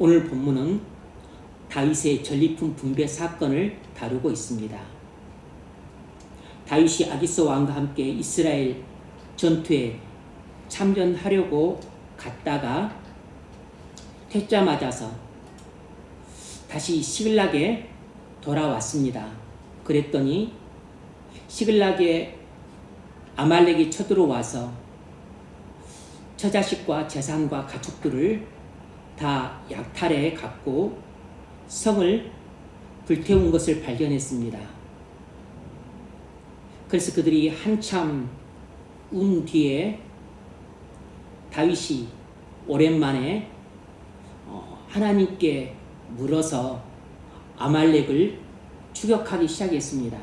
오늘 본문은 다윗의 전리품 분배 사건을 다루고 있습니다. 다윗이 아기스 왕과 함께 이스라엘 전투에 참전하려고 갔다가 퇴짜 맞아서 다시 시글락에 돌아왔습니다. 그랬더니 시글락에 아말렉이 쳐들어와서 처자식과 재산과 가축들을 다 약탈해 갔고 성을 불태운 것을 발견했습니다. 그래서 그들이 한참 운 뒤에 다윗이 오랜만에 하나님께 물어서 아말렉을 추격하기 시작했습니다.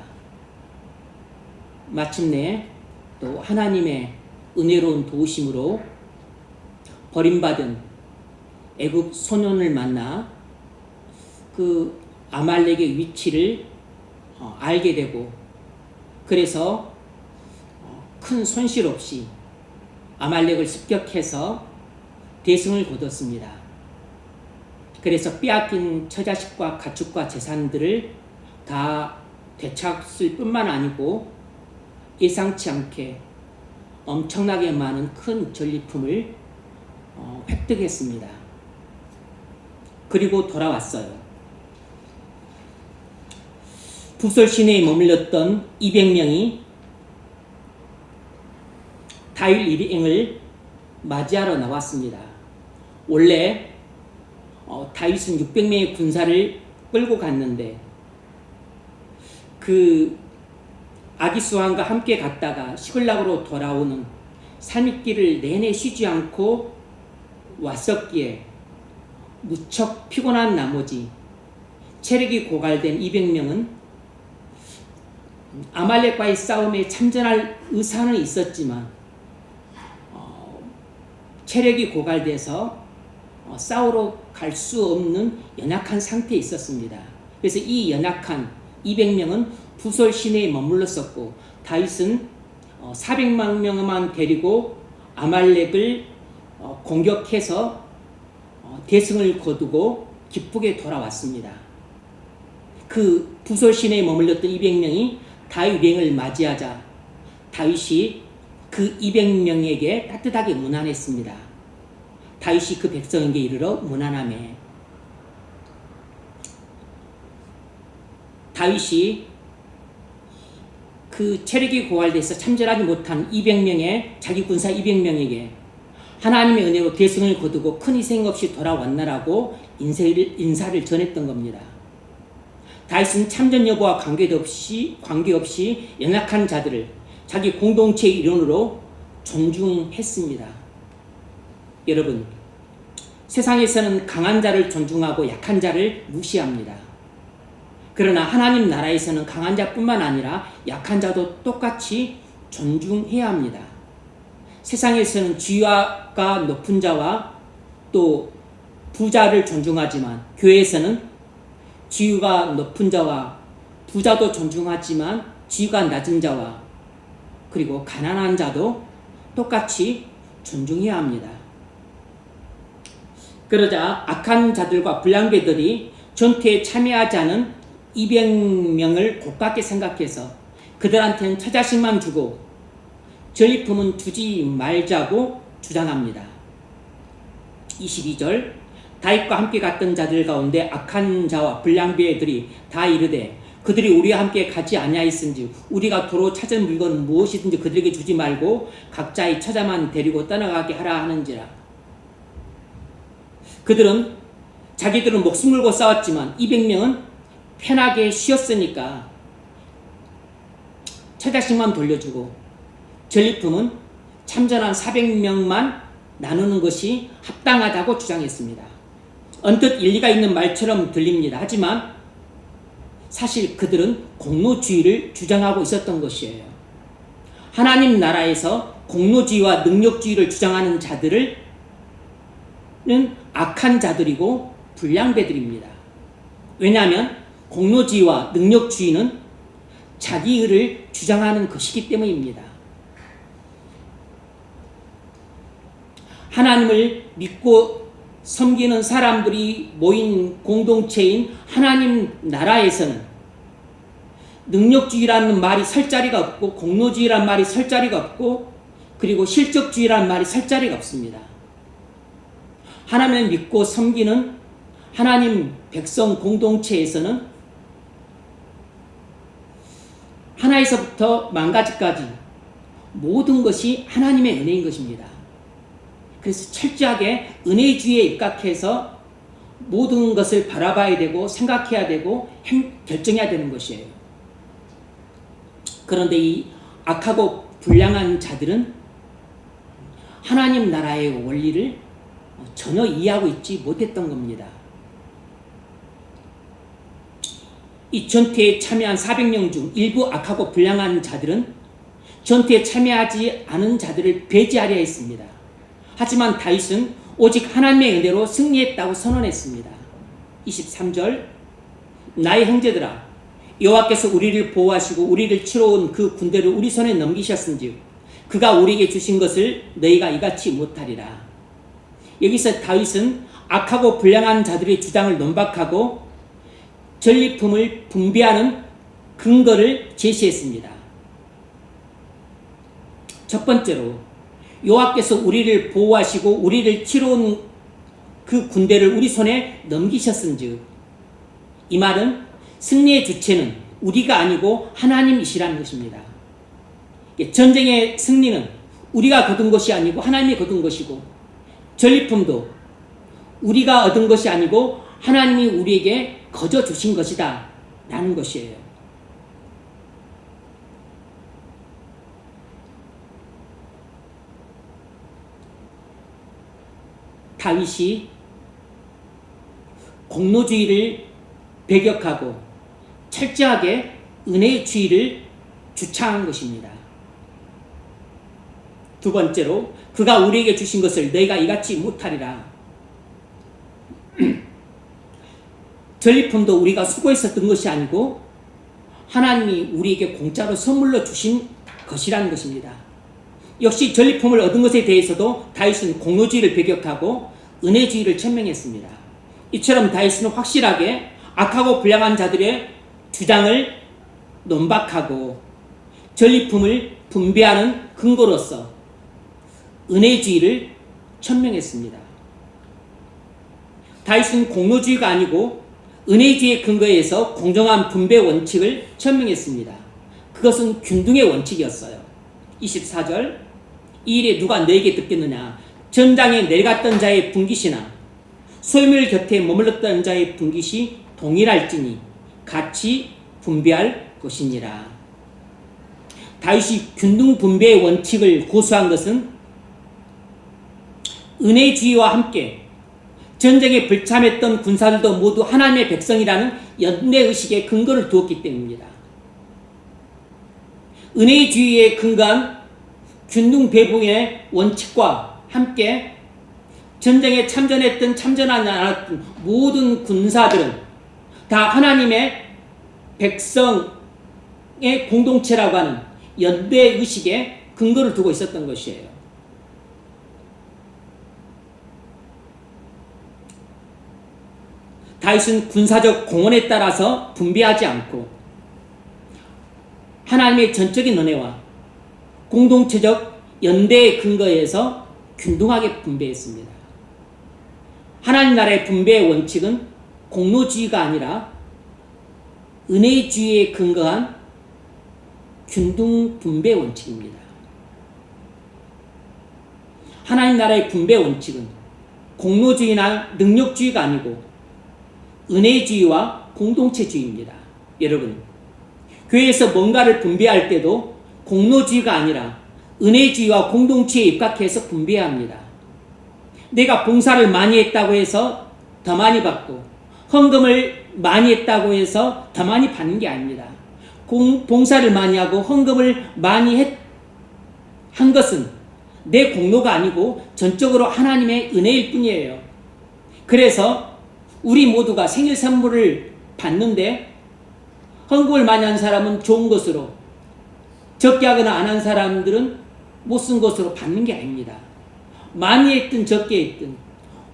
마침내 또 하나님의 은혜로운 도우심으로 버림받은 애굽 소년을 만나 그 아말렉의 위치를 알게 되고, 그래서 큰 손실 없이 아말렉을 습격해서 대승을 거뒀습니다. 그래서 빼앗긴 처자식과 가축과 재산들을 다 되찾을 뿐만 아니고 예상치 않게 엄청나게 많은 큰 전리품을 획득했습니다. 그리고 돌아왔어요. 북솔 시내에 머물렀던 200명이 다윗 일행을 맞이하러 나왔습니다. 원래 다윗은 600명의 군사를 끌고 갔는데 그 아기스 왕과 함께 갔다가 시글락으로 돌아오는 산익길을 내내 쉬지 않고 왔었기에 무척 피곤한 나머지 체력이 고갈된 200명은 아말렉과의 싸움에 참전할 의사는 있었지만 체력이 고갈돼서 싸우러 갈 수 없는 연약한 상태에 있었습니다. 그래서 이 연약한 200명은 부솔 시내에 머물렀었고, 다윗은 400만 명만 데리고 아말렉을 공격해서 대승을 거두고 기쁘게 돌아왔습니다. 그 부솔 시내에 머물렀던 200명이 다윗 일행을 맞이하자 다윗이 그 200명에게 따뜻하게 문안했습니다. 다윗이 그 백성에게 이르러 문안하매, 다윗이 그 체력이 고갈돼서 참전하지 못한 200명의 자기 군사 200명에게 하나님의 은혜로 대승을 거두고 큰 희생 없이 돌아왔나라고 인사를 전했던 겁니다. 다윗은 참전 여부와 관계없이 연약한 자들을 자기 공동체의 일원으로 존중했습니다. 여러분, 세상에서는 강한 자를 존중하고 약한 자를 무시합니다. 그러나 하나님 나라에서는 강한 자뿐만 아니라 약한 자도 똑같이 존중해야 합니다. 세상에서는 지위가 높은 자와 또 부자를 존중하지만, 교회에서는 지위가 높은 자와 부자도 존중하지만 지위가 낮은 자와 그리고 가난한 자도 똑같이 존중해야 합니다. 그러자 악한 자들과 불량배들이 전투에 참여하지 않은 200명을 고깝게 생각해서 그들한테는 처자식만 주고 전리품은 주지 말자고 주장합니다. 22절, 다윗과 함께 갔던 자들 가운데 악한 자와 불량배들이 다 이르되 그들이 우리와 함께 가지 아니하였은지 우리가 도로 찾은 물건은 무엇이든지 그들에게 주지 말고 각자의 처자만 데리고 떠나가게 하라 하는지라. 그들은 자기들은 목숨 걸고 싸웠지만 200명은 편하게 쉬었으니까 처자식만 돌려주고 전리품은 참전한 400명만 나누는 것이 합당하다고 주장했습니다. 언뜻 일리가 있는 말처럼 들립니다. 하지만 사실 그들은 공로주의를 주장하고 있었던 것이에요. 하나님 나라에서 공로주의와 능력주의를 주장하는 자들은 악한 자들이고 불량배들입니다. 왜냐하면 공로주의와 능력주의는 자기의를 주장하는 것이기 때문입니다. 하나님을 믿고 섬기는 사람들이 모인 공동체인 하나님 나라에서는 능력주의라는 말이 설 자리가 없고, 공로주의라는 말이 설 자리가 없고, 그리고 실적주의라는 말이 설 자리가 없습니다. 하나님을 믿고 섬기는 하나님 백성 공동체에서는 하나에서부터 만가지까지 모든 것이 하나님의 은혜인 것입니다. 그래서 철저하게 은혜주의에 입각해서 모든 것을 바라봐야 되고 생각해야 되고 결정해야 되는 것이에요. 그런데 이 악하고 불량한 자들은 하나님 나라의 원리를 전혀 이해하고 있지 못했던 겁니다. 이 전투에 참여한 400명 중 일부 악하고 불량한 자들은 전투에 참여하지 않은 자들을 배제하려 했습니다. 하지만 다윗은 오직 하나님의 은혜로 승리했다고 선언했습니다. 23절, 나의 형제들아, 여호와께서 우리를 보호하시고 우리를 치러 온 그 군대를 우리 손에 넘기셨은즉 그가 우리에게 주신 것을 너희가 이같이 못하리라. 여기서 다윗은 악하고 불량한 자들의 주장을 논박하고 전리품을 분배하는 근거를 제시했습니다. 첫 번째로, 여호와께서 우리를 보호하시고 우리를 치러 온 그 군대를 우리 손에 넘기셨은즉, 이 말은 승리의 주체는 우리가 아니고 하나님이시라는 것입니다. 전쟁의 승리는 우리가 거둔 것이 아니고 하나님이 거둔 것이고, 전리품도 우리가 얻은 것이 아니고 하나님이 우리에게 거저 주신 것이다 라는 것이에요. 다윗이 공로주의를 배격하고 철저하게 은혜주의를 주창한 것입니다. 두 번째로, 그가 우리에게 주신 것을 너희가 이같이 못하리라. 전리품도 우리가 수고해서 든 것이 아니고 하나님이 우리에게 공짜로 선물로 주신 것이라는 것입니다. 역시 전리품을 얻은 것에 대해서도 다윗은 공로주의를 배격하고 은혜주의를 천명했습니다. 이처럼 다윗은 확실하게 악하고 불량한 자들의 주장을 논박하고 전리품을 분배하는 근거로서 은혜주의를 천명했습니다. 다윗은 공로주의가 아니고 은혜주의의 근거에서 공정한 분배 원칙을 천명했습니다. 그것은 균등의 원칙이었어요. 24절, 이 일에 누가 너에게 듣겠느냐? 전장에 내려갔던 자의 분깃이나 소유물 곁에 머물렀던 자의 분깃이 동일할지니 같이 분배할 것이니라. 다윗이 균등 분배의 원칙을 고수한 것은 은혜주의와 함께 전쟁에 불참했던 군사들도 모두 하나님의 백성이라는 연대의식에 근거를 두었기 때문입니다. 은혜주의에 근거한 균등 배분의 원칙과 함께 전쟁에 참전하지 않았던 모든 군사들은 다 하나님의 백성의 공동체라고 하는 연대의식에 근거를 두고 있었던 것이에요. 다윗은 군사적 공헌에 따라서 분배하지 않고 하나님의 전적인 은혜와 공동체적 연대의 근거에서 균등하게 분배했습니다. 하나님 나라의 분배의 원칙은 공로주의가 아니라 은혜주의에 근거한 균등 분배 원칙입니다. 하나님 나라의 분배 원칙은 공로주의나 능력주의가 아니고 은혜주의와 공동체주의입니다. 여러분, 교회에서 뭔가를 분배할 때도 공로주의가 아니라 은혜주의와 공동체에 입각해서 분배해야 합니다. 내가 봉사를 많이 했다고 해서 더 많이 받고 헌금을 많이 했다고 해서 더 많이 받는 게 아닙니다. 봉사를 많이 하고 헌금을 많이 한 것은 내 공로가 아니고 전적으로 하나님의 은혜일 뿐이에요. 그래서 우리 모두가 생일 선물을 받는데 헌금을 많이 한 사람은 좋은 것으로, 적게 하거나 안 한 사람들은 못 쓴 것으로 받는 게 아닙니다. 많이 했든 적게 했든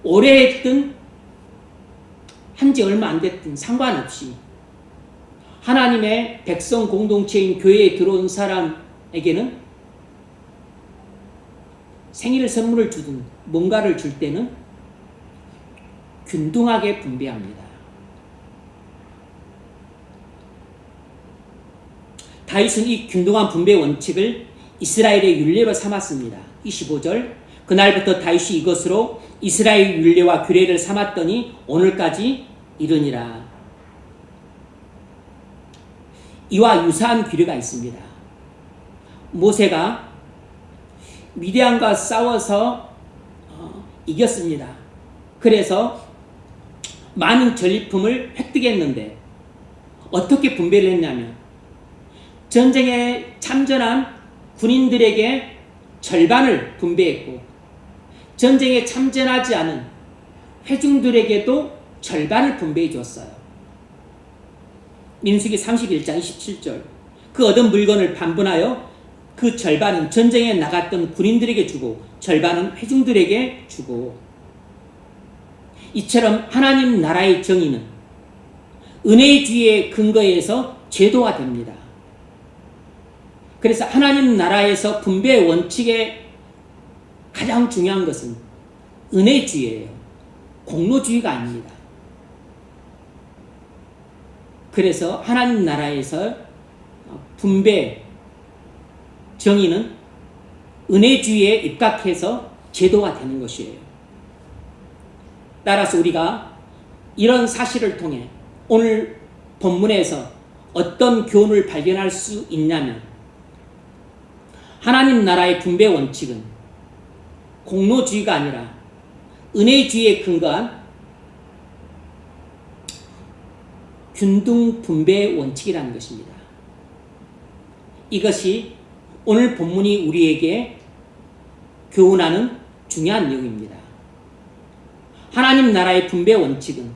오래 했든 한지 얼마 안 됐든 상관없이 하나님의 백성 공동체인 교회에 들어온 사람에게는 생일 선물을 주든 뭔가를 줄 때는 균등하게 분배합니다. 다윗은 이 균등한 분배 원칙을 이스라엘의 율례로 삼았습니다. 25절 그날부터 다윗이 이것으로 이스라엘 율례와 규례를 삼았더니 오늘까지 이르니라. 이와 유사한 규례가 있습니다. 모세가 미디안과 싸워서 이겼습니다. 그래서 많은 전리품을 획득했는데 어떻게 분배를 했냐면 전쟁에 참전한 군인들에게 절반을 분배했고 전쟁에 참전하지 않은 회중들에게도 절반을 분배해 주었어요. 민수기 31장 27절 그 얻은 물건을 반분하여 그 절반은 전쟁에 나갔던 군인들에게 주고 절반은 회중들에게 주고 이처럼 하나님 나라의 정의는 은혜주의의 근거에서 제도화됩니다. 그래서 하나님 나라에서 분배 원칙의 가장 중요한 것은 은혜주의예요. 공로주의가 아닙니다. 그래서 하나님 나라에서 분배 정의는 은혜주의에 입각해서 제도가 되는 것이에요. 따라서 우리가 이런 사실을 통해 오늘 본문에서 어떤 교훈을 발견할 수 있냐면 하나님 나라의 분배 원칙은 공로주의가 아니라 은혜주의에 근거한 균등 분배 원칙이라는 것입니다. 이것이 오늘 본문이 우리에게 교훈하는 중요한 내용입니다. 하나님 나라의 분배 원칙은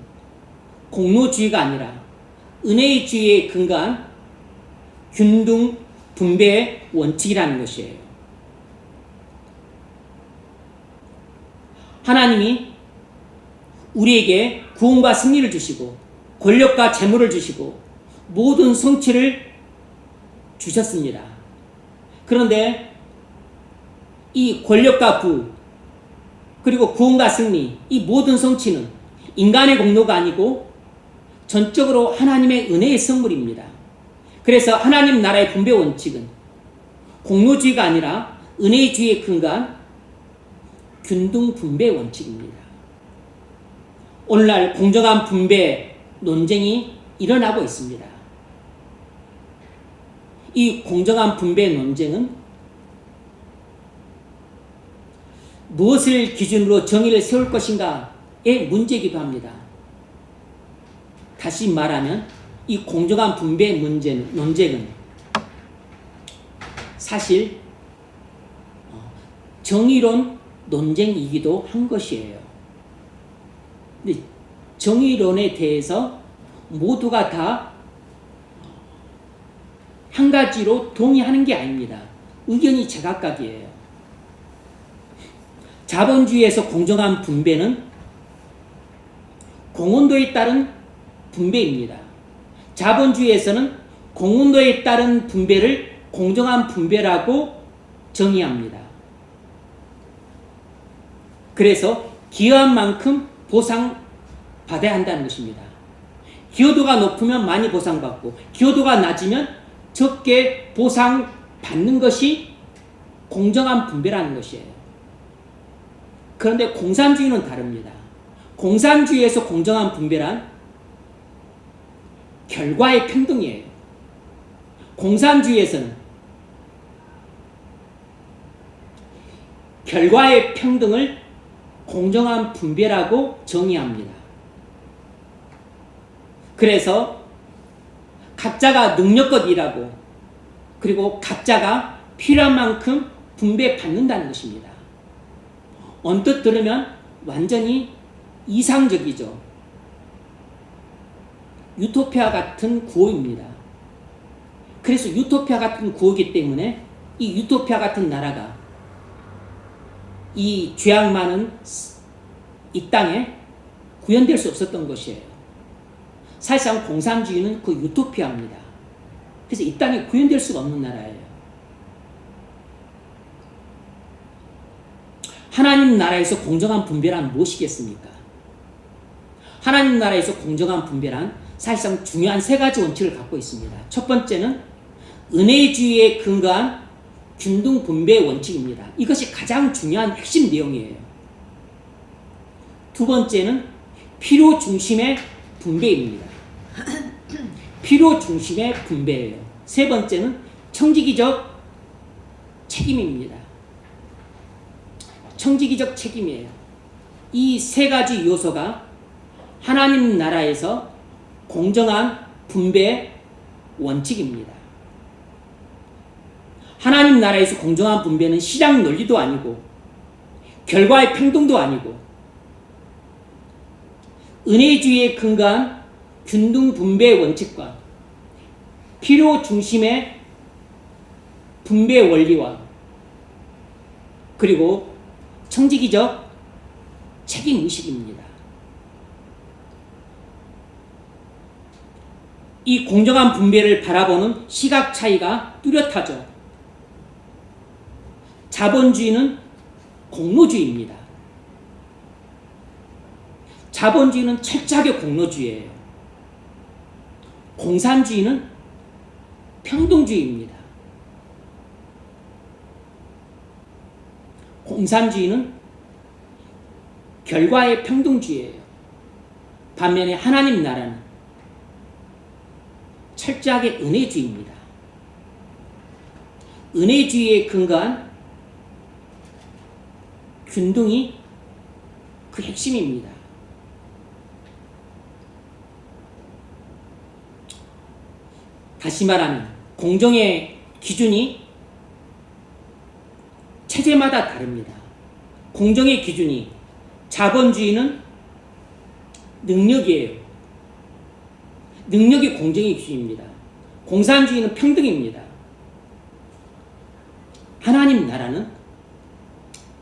공로주의가 아니라 은혜주의에 근거한 균등 분배의 원칙이라는 것이에요. 하나님이 우리에게 구원과 승리를 주시고 권력과 재물을 주시고 모든 성취를 주셨습니다. 그런데 이 권력과 부 그리고 구원과 승리 이 모든 성취는 인간의 공로가 아니고 전적으로 하나님의 은혜의 선물입니다. 그래서 하나님 나라의 분배 원칙은 공로주의가 아니라 은혜주의에 근거한 균등 분배 원칙입니다. 오늘날 공정한 분배 논쟁이 일어나고 있습니다. 이 공정한 분배 논쟁은 무엇을 기준으로 정의를 세울 것인가의 문제이기도 합니다. 다시 말하면 이 공정한 분배 논쟁은 사실 정의론 논쟁이기도 한 것이에요. 근데 정의론에 대해서 모두가 다 한 가지로 동의하는 게 아닙니다. 의견이 제각각이에요. 자본주의에서 공정한 분배는 공헌도에 따른 분배입니다. 자본주의에서는 공헌도에 따른 분배를 공정한 분배라고 정의합니다. 그래서 기여한 만큼 보상받아야 한다는 것입니다. 기여도가 높으면 많이 보상받고 기여도가 낮으면 적게 보상받는 것이 공정한 분배라는 것이에요. 그런데 공산주의는 다릅니다. 공산주의에서 공정한 분배란 결과의 평등이에요. 공산주의에서는 결과의 평등을 공정한 분배라고 정의합니다. 그래서 각자가 능력껏 일하고 그리고 각자가 필요한 만큼 분배받는다는 것입니다. 언뜻 들으면 완전히 이상적이죠. 유토피아 같은 구호입니다. 그래서 유토피아 같은 구호이기 때문에 이 유토피아 같은 나라가 이 죄악 많은 이 땅에 구현될 수 없었던 것이에요. 사실상 공산주의는 그 유토피아입니다. 그래서 이 땅에 구현될 수가 없는 나라예요. 하나님 나라에서 공정한 분배란 무엇이겠습니까? 하나님 나라에서 공정한 분배란 사실상 중요한 세 가지 원칙을 갖고 있습니다. 첫 번째는 은혜주의에 근거한 균등 분배 원칙입니다. 이것이 가장 중요한 핵심 내용이에요. 두 번째는 필요 중심의 분배입니다. 필요 중심의 분배예요. 세 번째는 청지기적 책임입니다. 청지기적 책임이에요. 이 세 가지 요소가 하나님 나라에서 공정한 분배 원칙입니다. 하나님 나라에서 공정한 분배는 시장 논리도 아니고 결과의 평등도 아니고 은혜주의에 근거한 균등 분배 원칙과 필요 중심의 분배 원리와 그리고 청지기적 책임의식입니다. 이 공정한 분배를 바라보는 시각 차이가 뚜렷하죠. 자본주의는 공로주의입니다. 자본주의는 철저하게 공로주의예요. 공산주의는 평등주의입니다. 공산주의는 결과의 평등주의예요. 반면에 하나님 나라는 철저하게 은혜주의입니다. 은혜주의에 근거한 균등이 그 핵심입니다. 다시 말하면 공정의 기준이 체제마다 다릅니다. 공정의 기준이 자본주의는 능력이에요. 능력이 공정의 기준입니다. 공산주의는 평등입니다. 하나님 나라는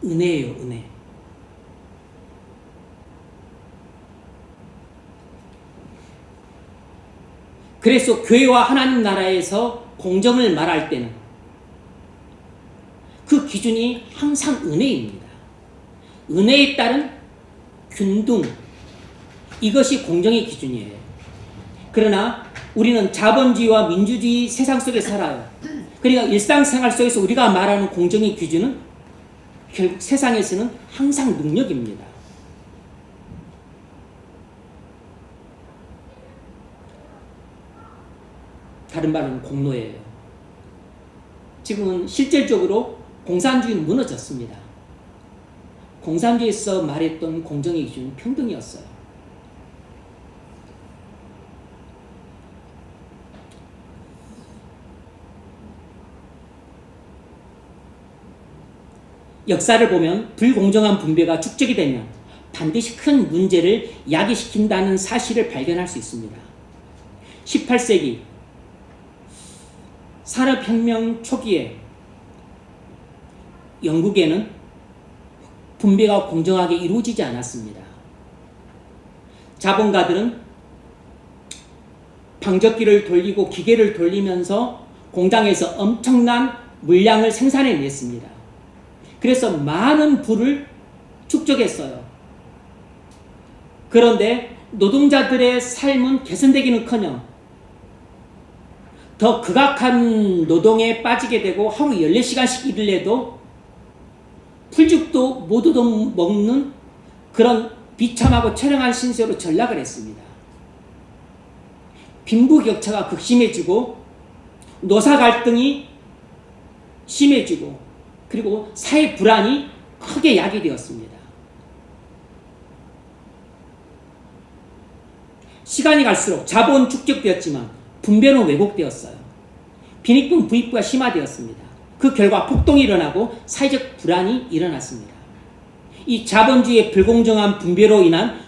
은혜예요, 은혜. 그래서 교회와 하나님 나라에서 공정을 말할 때는 그 기준이 항상 은혜입니다. 은혜에 따른 균등, 이것이 공정의 기준이에요. 그러나 우리는 자본주의와 민주주의 세상 속에 살아요. 그러니까 일상생활 속에서 우리가 말하는 공정의 기준은 결국 세상에서는 항상 능력입니다. 다른 말은 공로예요. 지금은 실질적으로 공산주의는 무너졌습니다. 공산주의에서 말했던 공정의 기준은 평등이었어요. 역사를 보면 불공정한 분배가 축적이 되면 반드시 큰 문제를 야기시킨다는 사실을 발견할 수 있습니다. 18세기 산업혁명 초기에 영국에는 분배가 공정하게 이루어지지 않았습니다. 자본가들은 방적기를 돌리고 기계를 돌리면서 공장에서 엄청난 물량을 생산해냈습니다. 그래서 많은 부를 축적했어요. 그런데 노동자들의 삶은 개선되기는커녕 더 극악한 노동에 빠지게 되고 하루 14시간씩 일을 해도 풀죽도 못 얻어먹는 그런 비참하고 처량한 신세로 전락을 했습니다. 빈부격차가 극심해지고 노사 갈등이 심해지고 그리고 사회 불안이 크게 야기되었습니다. 시간이 갈수록 자본 축적되었지만 분배는 왜곡되었어요. 빈익분 부익부가 심화되었습니다. 그 결과 폭동이 일어나고 사회적 불안이 일어났습니다. 이 자본주의의 불공정한 분배로 인한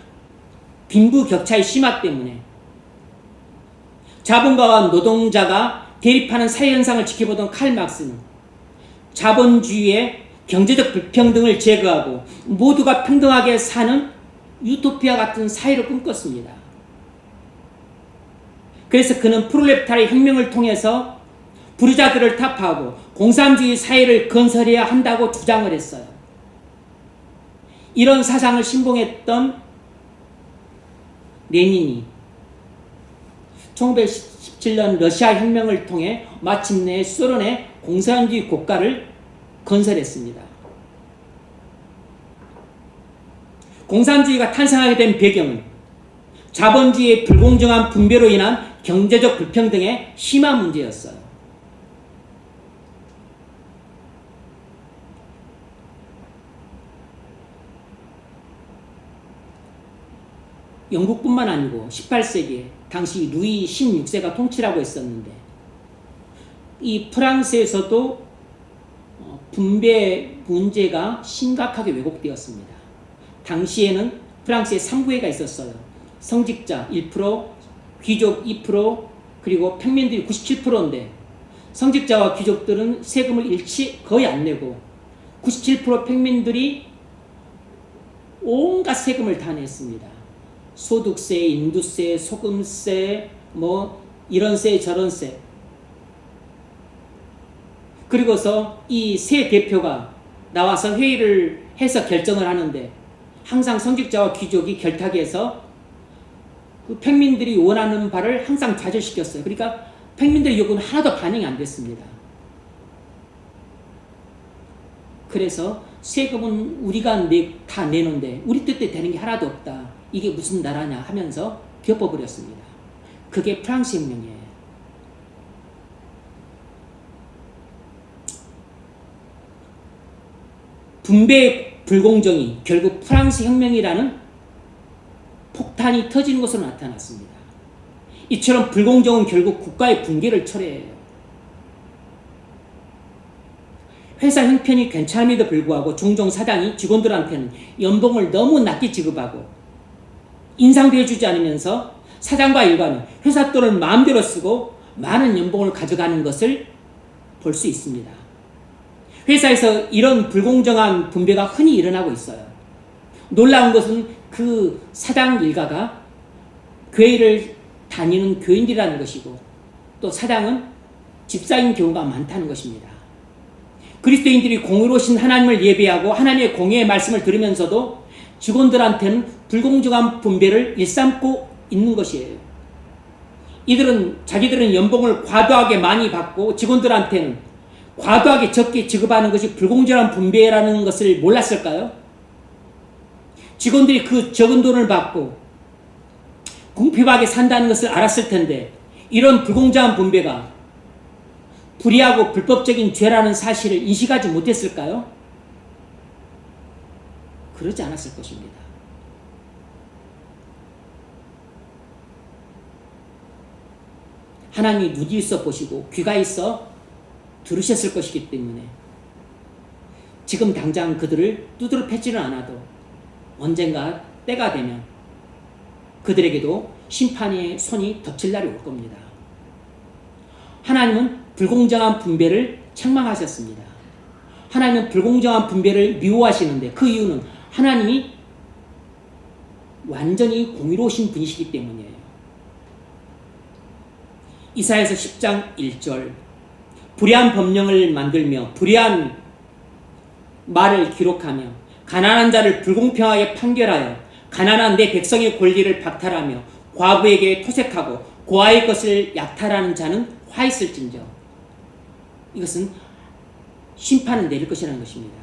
빈부격차의 심화 때문에 자본가와 노동자가 대립하는 사회현상을 지켜보던 칼 막스는 자본주의의 경제적 불평등을 제거하고 모두가 평등하게 사는 유토피아 같은 사회를 꿈꿨습니다. 그래서 그는 프롤레타리아 혁명을 통해서 부르자들을 타파하고 공산주의 사회를 건설해야 한다고 주장을 했어요. 이런 사상을 신봉했던 레닌이 1917년 러시아 혁명을 통해 마침내 소련의 공산주의 국가를 건설했습니다. 공산주의가 탄생하게 된 배경은 자본주의의 불공정한 분배로 인한 경제적 불평등의 심한 문제였어요. 영국뿐만 아니고 18세기에 당시 루이 16세가 통치라고 했었는데 이 프랑스에서도 분배 문제가 심각하게 왜곡되었습니다. 당시에는 프랑스에 3부회가 있었어요. 성직자 1%, 귀족 2%, 그리고 평민들이 97%인데 성직자와 귀족들은 세금을 거의 안 내고 97% 평민들이 온갖 세금을 다 냈습니다. 소득세, 인두세, 소금세, 뭐 이런 세 저런 세. 그리고서 이 세 대표가 나와서 회의를 해서 결정을 하는데 항상 성직자와 귀족이 결탁해서 그 평민들이 원하는 바를 항상 좌절시켰어요. 그러니까 평민들의 요구는 하나도 반영이 안 됐습니다. 그래서 세금은 우리가 다 내는데 우리 뜻대로 되는 게 하나도 없다. 이게 무슨 나라냐 하면서 겹어버렸습니다. 그게 프랑스 혁명이에요. 분배의 불공정이 결국 프랑스 혁명이라는 폭탄이 터지는 것으로 나타났습니다. 이처럼 불공정은 결국 국가의 붕괴를 초래해요. 회사 형편이 괜찮음에도 불구하고 종종 사장이 직원들한테는 연봉을 너무 낮게 지급하고 인상도 해주지 않으면서 사장과 일가는 회사 돈을 마음대로 쓰고 많은 연봉을 가져가는 것을 볼 수 있습니다. 회사에서 이런 불공정한 분배가 흔히 일어나고 있어요. 놀라운 것은 그 사장 일가가 교회를 다니는 교인들이라는 것이고 또 사장은 집사인 경우가 많다는 것입니다. 그리스도인들이 공의로우신 하나님을 예배하고 하나님의 공의의 말씀을 들으면서도 직원들한테는 불공정한 분배를 일삼고 있는 것이에요. 자기들은 연봉을 과도하게 많이 받고 직원들한테는 과도하게 적게 지급하는 것이 불공정한 분배라는 것을 몰랐을까요? 직원들이 그 적은 돈을 받고 궁핍하게 산다는 것을 알았을 텐데 이런 불공정한 분배가 불의하고 불법적인 죄라는 사실을 인식하지 못했을까요? 그러지 않았을 것입니다. 하나님이 눈이 있어 보시고 귀가 있어 들으셨을 것이기 때문에 지금 당장 그들을 두드러 패지는 않아도 언젠가 때가 되면 그들에게도 심판의 손이 덮칠 날이 올 겁니다. 하나님은 불공정한 분배를 책망하셨습니다. 하나님은 불공정한 분배를 미워하시는데 그 이유는 하나님이 완전히 공의로우신 분이시기 때문이에요. 이사야서 10장 1절 불의한 법령을 만들며 불의한 말을 기록하며 가난한 자를 불공평하게 판결하여 가난한 내 백성의 권리를 박탈하며 과부에게 토색하고 고아의 것을 약탈하는 자는 화 있을진저. 이것은 심판을 내릴 것이라는 것입니다.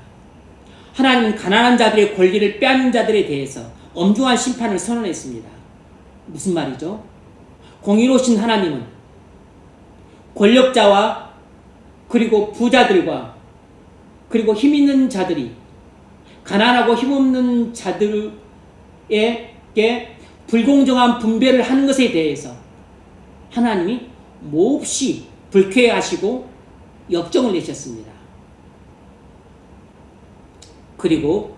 하나님은 가난한 자들의 권리를 빼앗는 자들에 대해서 엄중한 심판을 선언했습니다. 무슨 말이죠? 공의로우신 하나님은 권력자와 그리고 부자들과 그리고 힘 있는 자들이 가난하고 힘없는 자들에게 불공정한 분배를 하는 것에 대해서 하나님이 몹시 불쾌해하시고 역정을 내셨습니다. 그리고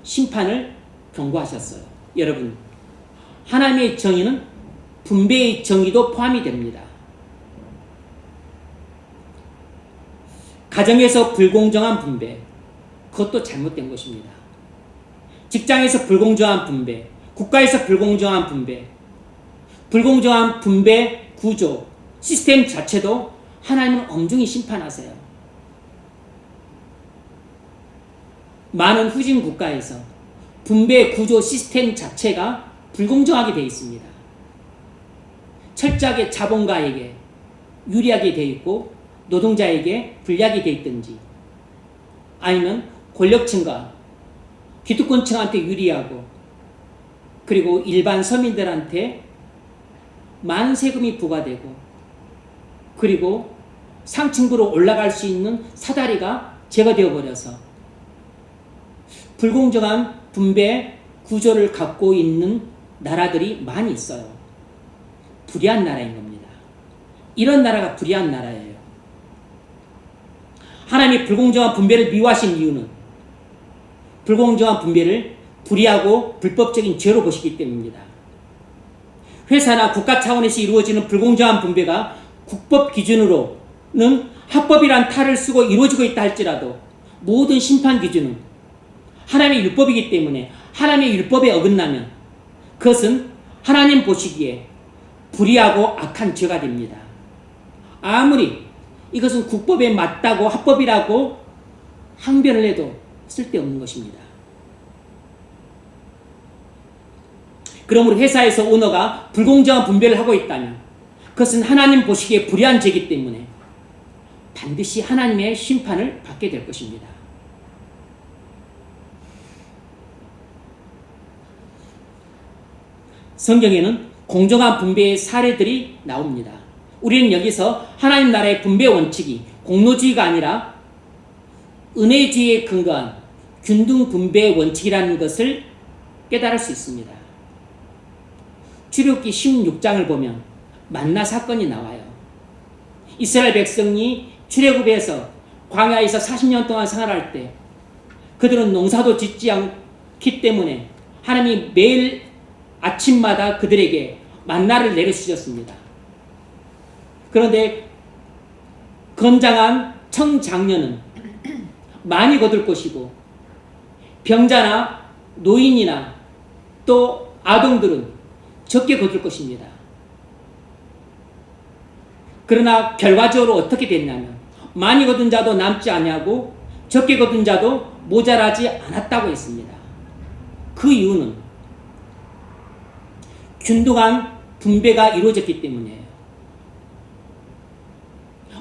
심판을 경고하셨어요. 여러분, 하나님의 정의는 분배의 정의도 포함이 됩니다. 가정에서 불공정한 분배, 그것도 잘못된 것입니다. 직장에서 불공정한 분배, 국가에서 불공정한 분배, 불공정한 분배 구조, 시스템 자체도 하나님은 엄중히 심판하세요. 많은 후진 국가에서 분배 구조 시스템 자체가 불공정하게 되어 있습니다. 철저하게 자본가에게 유리하게 되어 있고 노동자에게 불리하게 되어 있든지, 아니면 권력층과 기득권층한테 유리하고 그리고 일반 서민들한테 많은 세금이 부과되고 그리고 상층부로 올라갈 수 있는 사다리가 제거되어 버려서 불공정한 분배 구조를 갖고 있는 나라들이 많이 있어요. 불의한 나라인 겁니다. 이런 나라가 불의한 나라예요. 하나님이 불공정한 분배를 미워하신 이유는 불공정한 분배를 불의하고 불법적인 죄로 보시기 때문입니다. 회사나 국가 차원에서 이루어지는 불공정한 분배가 국법 기준으로는 합법이란 탈을 쓰고 이루어지고 있다 할지라도 모든 심판 기준은 하나님의 율법이기 때문에 하나님의 율법에 어긋나면 그것은 하나님 보시기에 불의하고 악한 죄가 됩니다. 아무리 이것은 국법에 맞다고 합법이라고 항변을 해도 쓸데없는 것입니다. 그러므로 회사에서 오너가 불공정한 분배를 하고 있다면 그것은 하나님 보시기에 불의한 죄이기 때문에 반드시 하나님의 심판을 받게 될 것입니다. 성경에는 공정한 분배의 사례들이 나옵니다. 우리는 여기서 하나님 나라의 분배 원칙이 공로주의가 아니라 은혜주의에 근거한 균등 분배 원칙이라는 것을 깨달을 수 있습니다. 출애굽기 16장을 보면 만나 사건이 나와요. 이스라엘 백성이 출애굽에서 광야에서 40년 동안 생활할 때 그들은 농사도 짓지 않기 때문에 하나님이 매일 아침마다 그들에게 만나를 내려주셨습니다. 그런데 건장한 청장년은 많이 거둘 것이고 병자나 노인이나 또 아동들은 적게 거둘 것입니다. 그러나 결과적으로 어떻게 됐냐면 많이 거둔 자도 남지 아니하고 적게 거둔 자도 모자라지 않았다고 했습니다. 그 이유는 균등한 분배가 이루어졌기 때문이에요.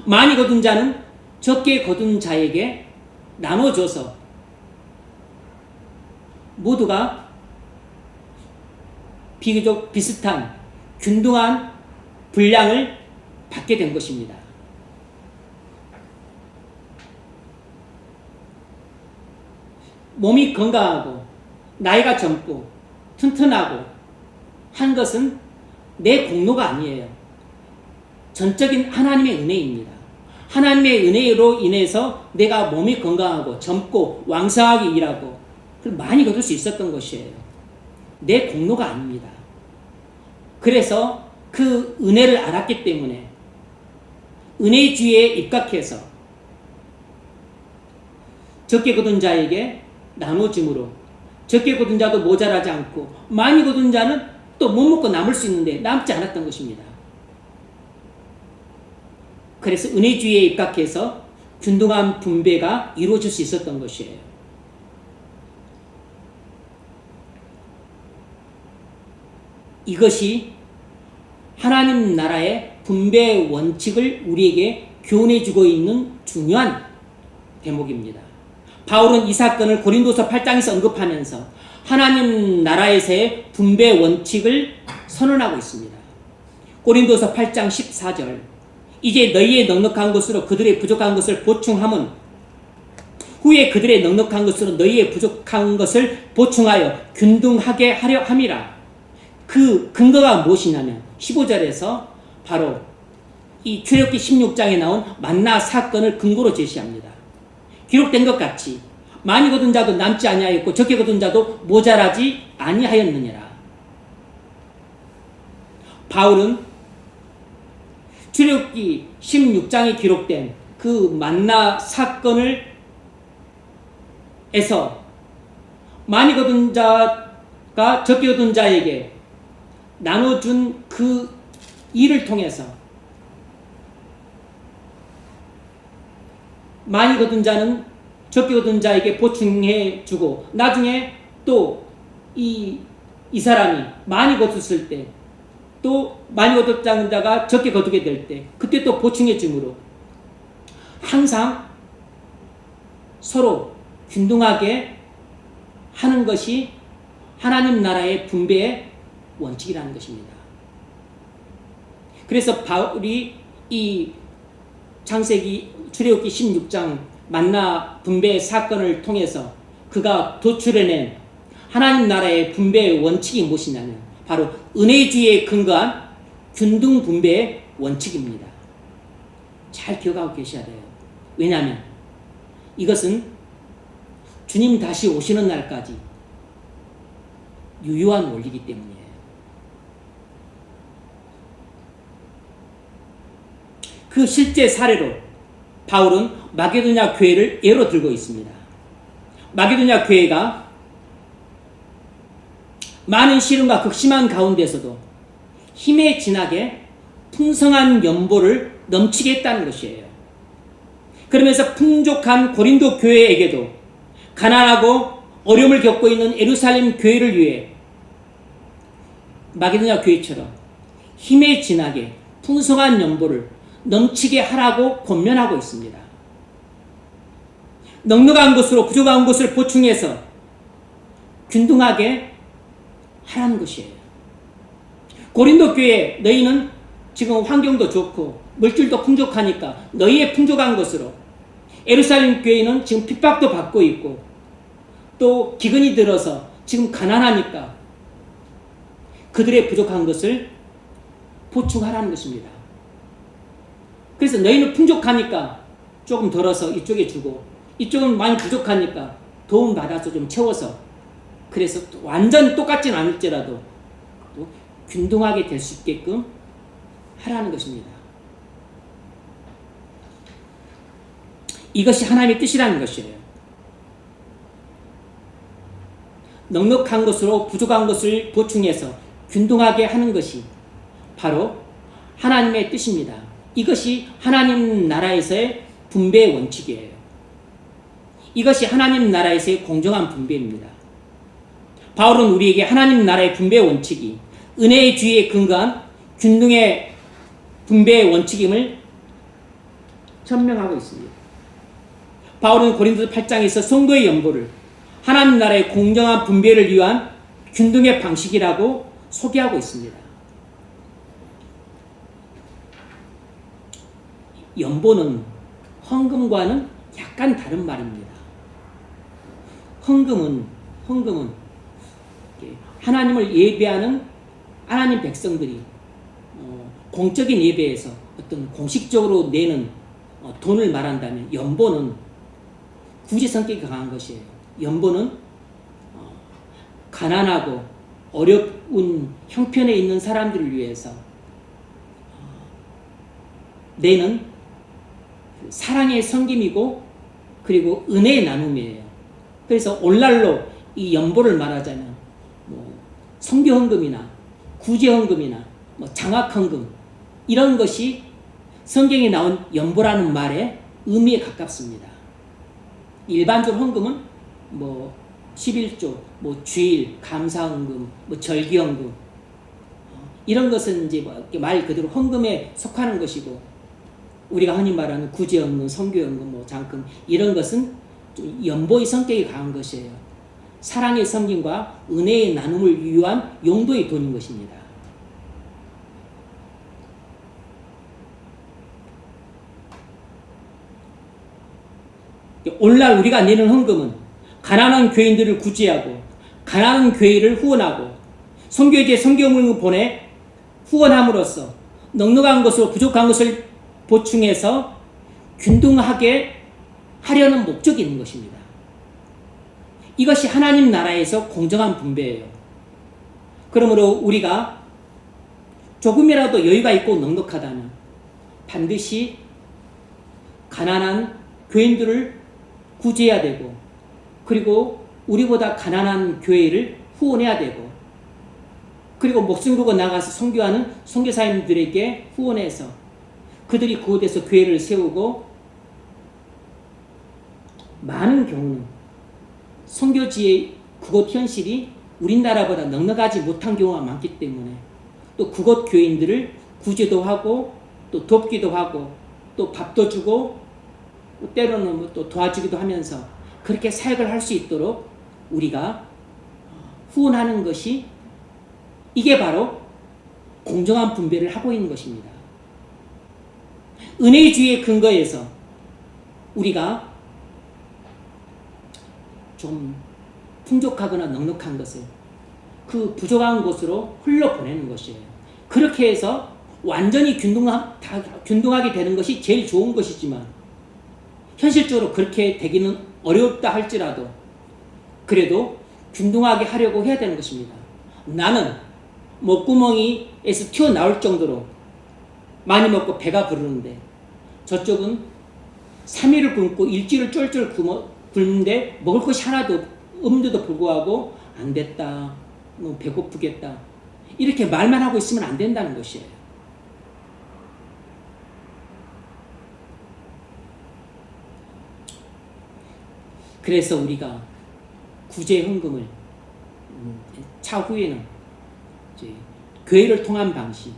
많이 거둔 자는 적게 거둔 자에게 나눠줘서 모두가 비교적 비슷한 균등한 분량을 받게 된 것입니다. 몸이 건강하고 나이가 젊고 튼튼하고 한 것은 내 공로가 아니에요. 전적인 하나님의 은혜입니다. 하나님의 은혜로 인해서 내가 몸이 건강하고 젊고 왕성하게 일하고 많이 거둘 수 있었던 것이에요. 내 공로가 아닙니다. 그래서 그 은혜를 알았기 때문에 은혜주의에 입각해서 적게 거둔 자에게 나눠줌으로 적게 거둔 자도 모자라지 않고 많이 거둔 자는 또 못 먹고 남을 수 있는데 남지 않았던 것입니다. 그래서 은혜주의에 입각해서 균등한 분배가 이루어질 수 있었던 것이에요. 이것이 하나님 나라의 분배 원칙을 우리에게 교훈해주고 있는 중요한 대목입니다. 바울은 이 사건을 고린도서 8장에서 언급하면서 하나님 나라에서의 분배 원칙을 선언하고 있습니다. 고린도서 8장 14절 이제 너희의 넉넉한 것으로 그들의 부족한 것을 보충함은 후에 그들의 넉넉한 것으로 너희의 부족한 것을 보충하여 균등하게 하려 함이라. 그 근거가 무엇이냐면 15절에서 바로 이 출애굽기 16장에 나온 만나 사건을 근거로 제시합니다. 기록된 것 같이 많이 거둔 자도 남지 아니하였고 적게 거둔 자도 모자라지 아니하였느니라. 바울은 출애굽기 16장에 기록된 그 만나 사건을 에서 많이 거둔 자가 적게 거둔 자에게 나눠준 그 일을 통해서 많이 거둔 자는 적게 거둔 자에게 보충해 주고, 나중에 또 이 사람이 많이 거뒀을 때, 또 많이 거뒀다는 자가 적게 거두게 될 때 그때 또 보충해 주므로 항상 서로 균등하게 하는 것이 하나님 나라의 분배의 원칙이라는 것입니다. 그래서 바울이 이 창세기 출애굽기 16장 만나 분배 사건을 통해서 그가 도출해낸 하나님 나라의 분배의 원칙이 무엇이냐면 바로 은혜주의에 근거한 균등 분배의 원칙입니다. 잘 기억하고 계셔야 돼요. 왜냐하면 이것은 주님 다시 오시는 날까지 유효한 원리이기 때문이에요. 그 실제 사례로 바울은 마게도냐 교회를 예로 들고 있습니다. 마게도냐 교회가 많은 시련과 극심한 가운데서도 힘에 진하게 풍성한 연보를 넘치게 했다는 것이에요. 그러면서 풍족한 고린도 교회에게도 가난하고 어려움을 겪고 있는 예루살렘 교회를 위해 마게도냐 교회처럼 힘에 진하게 풍성한 연보를 넘치게 하라고 권면하고 있습니다. 넉넉한 것으로 부족한 것을 보충해서 균등하게 하라는 것이에요. 고린도 교회, 너희는 지금 환경도 좋고 물질도 풍족하니까 너희의 풍족한 것으로, 예루살렘 교회는 지금 핍박도 받고 있고 또 기근이 들어서 지금 가난하니까 그들의 부족한 것을 보충하라는 것입니다. 그래서 너희는 풍족하니까 조금 덜어서 이쪽에 주고, 이쪽은 많이 부족하니까 도움 받아서 좀 채워서, 그래서 완전 똑같진 않을지라도 균등하게 될 수 있게끔 하라는 것입니다. 이것이 하나님의 뜻이라는 것이에요. 넉넉한 것으로 부족한 것을 보충해서 균등하게 하는 것이 바로 하나님의 뜻입니다. 이것이 하나님 나라에서의 분배의 원칙이에요. 이것이 하나님 나라에서의 공정한 분배입니다. 바울은 우리에게 하나님 나라의 분배의 원칙이 은혜의 주의에 근거한 균등의 분배의 원칙임을 설명하고 있습니다. 바울은 고린도 8장에서 성도의 연보를 하나님 나라의 공정한 분배를 위한 균등의 방식이라고 소개하고 있습니다. 연보는 헌금과는 약간 다른 말입니다. 헌금은 하나님을 예배하는 하나님 백성들이 공적인 예배에서 어떤 공식적으로 내는 돈을 말한다면, 연보는 구제 성격이 강한 것이에요. 연보는 가난하고 어려운 형편에 있는 사람들을 위해서 내는 사랑의 섬김이고 그리고 은혜의 나눔이에요. 그래서 오늘날로 이 연보를 말하자면 선교헌금이나 구제헌금이나 장학헌금, 이런 것이 성경에 나온 연보라는 말의 의미에 가깝습니다. 일반적으로 헌금은 11조, 주일, 감사헌금, 절기헌금, 이런 것은 이제 말 그대로 헌금에 속하는 것이고, 우리가 흔히 말하는 구제헌금, 선교헌금, 장금, 이런 것은 좀 연보의 성격이 강한 것이에요. 사랑의 섬김과 은혜의 나눔을 위한 용도의 돈인 것입니다. 오늘날 우리가 내는 헌금은 가난한 교인들을 구제하고 가난한 교회를 후원하고 선교제 선교물을 보내 후원함으로써 넉넉한 것으로 부족한 것을 보충해서 균등하게 하려는 목적이 있는 것입니다. 이것이 하나님 나라에서 공정한 분배예요. 그러므로 우리가 조금이라도 여유가 있고 넉넉하다면 반드시 가난한 교인들을 구제해야 되고, 그리고 우리보다 가난한 교회를 후원해야 되고, 그리고 목숨 걸고 나가서 선교하는 선교사님들에게 후원해서 그들이 그곳에서 교회를 세우고, 많은 경우는 선교지의 그곳 현실이 우리나라보다 넉넉하지 못한 경우가 많기 때문에 또 그곳 교인들을 구제도 하고 또 돕기도 하고 또 밥도 주고 때로는 또 도와주기도 하면서 그렇게 사역을 할 수 있도록 우리가 후원하는 것이, 이게 바로 공정한 분배를 하고 있는 것입니다. 은혜주의의 근거에서 우리가 좀 풍족하거나 넉넉한 것을 그 부족한 곳으로 흘러보내는 것이에요. 그렇게 해서 완전히 균등하게 되는 것이 제일 좋은 것이지만 현실적으로 그렇게 되기는 어렵다 할지라도 그래도 균등하게 하려고 해야 되는 것입니다. 나는 목구멍이에서 튀어나올 정도로 많이 먹고 배가 부르는데 저쪽은 3일을 굶고 일주일을 쫄쫄 굶는데 먹을 것이 하나도 없는데도 불구하고 안 됐다, 너무 배고프겠다, 이렇게 말만 하고 있으면 안 된다는 것이에요. 그래서 우리가 구제 헌금을 차후에는 이제 교회를 통한 방식,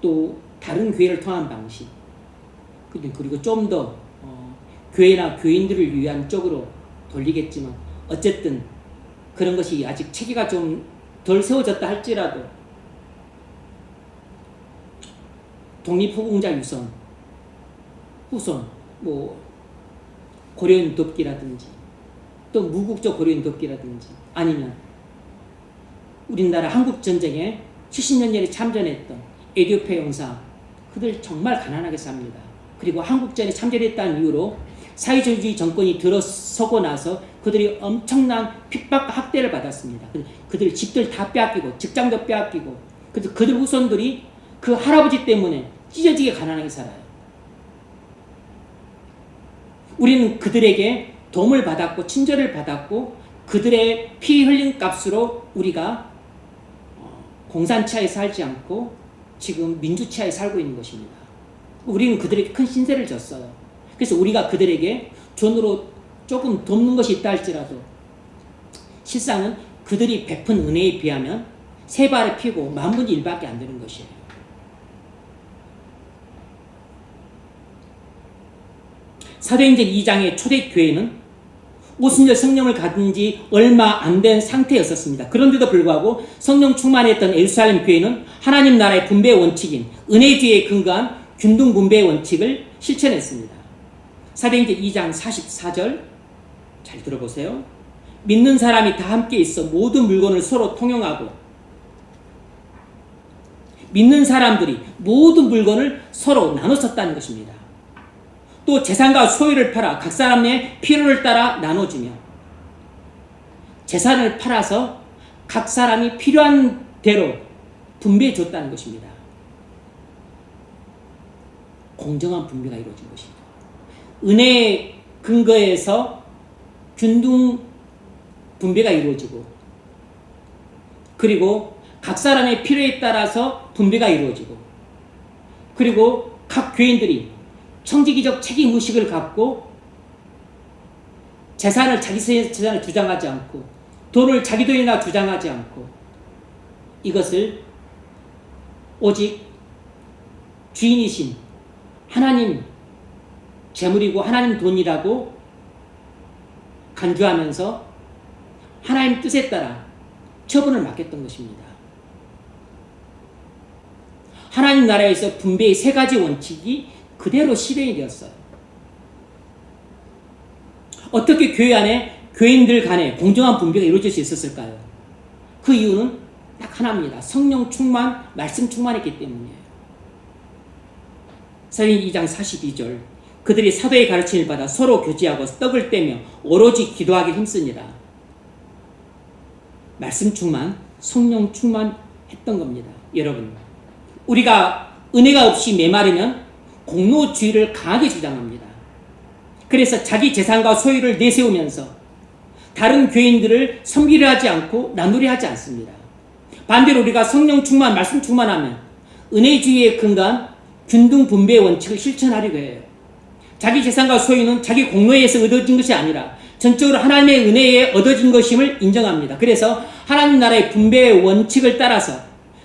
또 다른 교회를 통한 방식, 그리고 좀 더 교회나 교인들을 위한 쪽으로 돌리겠지만, 어쨌든 그런 것이 아직 체계가 좀 덜 세워졌다 할지라도 독립후공자 유선, 후손, 고려인 돕기라든지 또 무국적 고려인 돕기라든지, 아니면 우리나라 한국전쟁에 70년 전에 참전했던 에티오피아 용사, 그들 정말 가난하게 삽니다. 그리고 한국전에 참전했다는 이유로 사회주의 정권이 들어서고 나서 그들이 엄청난 핍박과 학대를 받았습니다. 그들 집들 다 빼앗기고 직장도 빼앗기고, 그래서 그들 후손들이 그 할아버지 때문에 찢어지게 가난하게 살아요. 우리는 그들에게 도움을 받았고 친절을 받았고 그들의 피 흘린 값으로 우리가 공산치하에 살지 않고 지금 민주치하에 살고 있는 것입니다. 우리는 그들에게 큰 신세를 졌어요. 그래서 우리가 그들에게 돈으로 조금 돕는 것이 있다 할지라도 실상은 그들이 베푼 은혜에 비하면 세 발에 피고 10,000분의 1밖에 안 되는 것이에요. 사도행전 2장의 초대교회는 오순절 성령을 받은 지 얼마 안 된 상태였었습니다. 그런데도 불구하고 성령 충만했던 예루살렘 교회는 하나님 나라의 분배의 원칙인 은혜주의에 근거한 균등 분배의 원칙을 실천했습니다. 사도행전 2장 44절 잘 들어보세요. 믿는 사람이 다 함께 있어 모든 물건을 서로 통용하고, 믿는 사람들이 모든 물건을 서로 나눠 썼다는 것입니다. 또 재산과 소유를 팔아 각 사람의 필요를 따라 나눠주며, 재산을 팔아서 각 사람이 필요한 대로 분배해 줬다는 것입니다. 공정한 분배가 이루어진 것입니다. 은혜의 근거에서 균등 분배가 이루어지고, 그리고 각 사람의 필요에 따라서 분배가 이루어지고, 그리고 각 교인들이 청지기적 책임의식을 갖고 재산을 자기 재산을 주장하지 않고 돈을 자기 돈이나 주장하지 않고 이것을 오직 주인이신 하나님 재물이고 하나님 돈이라고 간주하면서 하나님 뜻에 따라 처분을 맡겼던 것입니다. 하나님 나라에서 분배의 3가지 원칙이 그대로 실행이 되었어요. 어떻게 교회 안에 교인들 간에 공정한 분배가 이루어질 수 있었을까요? 그 이유는 딱 하나입니다. 성령 충만, 말씀 충만했기 때문이에요. 사도행전 2장 42절 그들이 사도의 가르침을 받아 서로 교제하고 떡을 떼며 오로지 기도하기 힘쓰니라. 말씀 충만, 성령 충만했던 겁니다. 여러분, 우리가 은혜가 없이 메마르면 공로주의를 강하게 주장합니다. 그래서 자기 재산과 소유를 내세우면서 다른 교인들을 섬기려 하지 않고 나누려 하지 않습니다. 반대로 우리가 성령 충만, 말씀 충만하면 은혜주의에 근거한 균등 분배의 원칙을 실천하려고 해요. 자기 재산과 소유는 자기 공로에 의해서 얻어진 것이 아니라 전적으로 하나님의 은혜에 얻어진 것임을 인정합니다. 그래서 하나님 나라의 분배의 원칙을 따라서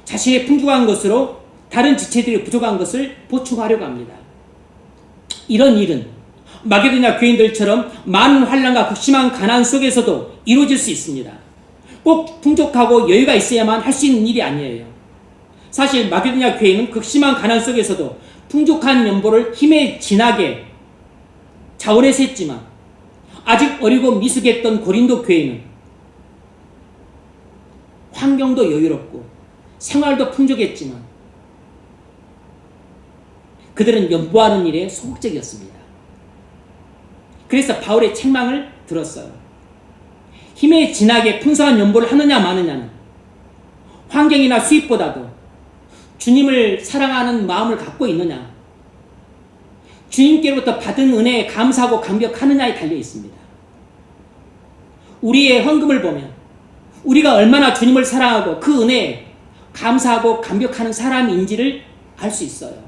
자신의 풍족한 것으로 다른 지체들이 부족한 것을 보충하려고 합니다. 이런 일은 마게도냐 교인들처럼 많은 환난과 극심한 가난 속에서도 이루어질 수 있습니다. 꼭 풍족하고 여유가 있어야만 할 수 있는 일이 아니에요. 사실 마게도냐 교회는 극심한 가난 속에서도 풍족한 연보를 힘에 진하게 자원해서 했지만 아직 어리고 미숙했던 고린도 교회는 환경도 여유롭고 생활도 풍족했지만 그들은 연보하는 일에 소극적이었습니다. 그래서 바울의 책망을 들었어요. 힘에 진하게 풍성한 연보를 하느냐 마느냐는 환경이나 수입보다도 주님을 사랑하는 마음을 갖고 있느냐, 주님께로부터 받은 은혜에 감사하고 감격하느냐에 달려 있습니다. 우리의 헌금을 보면 우리가 얼마나 주님을 사랑하고 그 은혜에 감사하고 감격하는 사람인지를 알 수 있어요.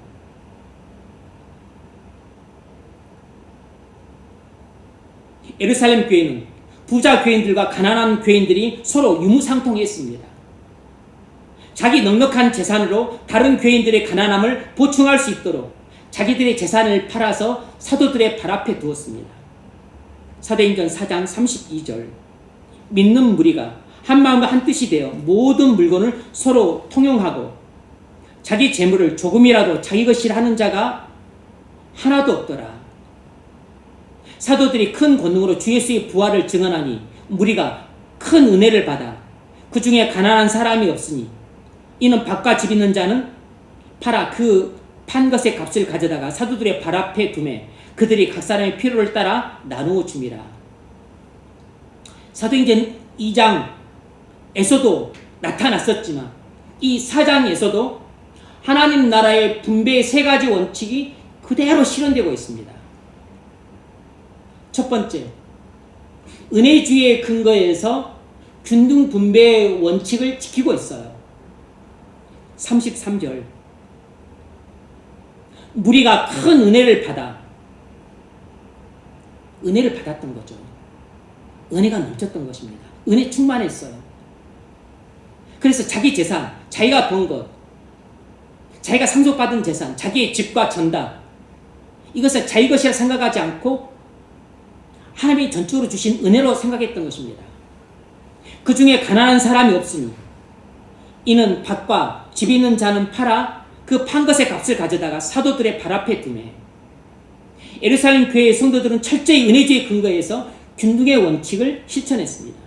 예루살렘 교회는 부자 교인들과 가난한 교인들이 서로 유무상통했습니다. 자기 넉넉한 재산으로 다른 교인들의 가난함을 보충할 수 있도록 자기들의 재산을 팔아서 사도들의 발 앞에 두었습니다. 사도행전 4장 32절 믿는 무리가 한 마음과 한 뜻이 되어 모든 물건을 서로 통용하고 자기 재물을 조금이라도 자기 것이라 하는 자가 하나도 없더라. 사도들이 큰 권능으로 주 예수의 부활을 증언하니 무리가 큰 은혜를 받아 그 중에 가난한 사람이 없으니 이는 밭과 집 있는 자는 팔아 그 판 것의 값을 가져다가 사도들의 발 앞에 두매 그들이 각 사람의 필요를 따라 나누어 줍니다. 사도행전 2장에서도 나타났었지만 이 4장에서도 하나님 나라의 분배의 세 가지 원칙이 그대로 실현되고 있습니다. 첫 번째, 은혜주의의 근거에서 균등 분배의 원칙을 지키고 있어요. 33절 무리가 큰 은혜를 받았던 거죠. 은혜가 넘쳤던 것입니다. 은혜 충만했어요. 그래서 자기 재산, 자기가 번 것, 자기가 상속받은 재산, 자기의 집과 전답 이것을 자기 것이라 생각하지 않고 하나님이 전적으로 주신 은혜로 생각했던 것입니다. 그 중에 가난한 사람이 없으니 이는 밭과 집 있는 자는 팔아 그 판 것의 값을 가져다가 사도들의 발 앞에 두매. 예루살렘 교회의 성도들은 철저히 은혜주의 근거에서 균등의 원칙을 실천했습니다.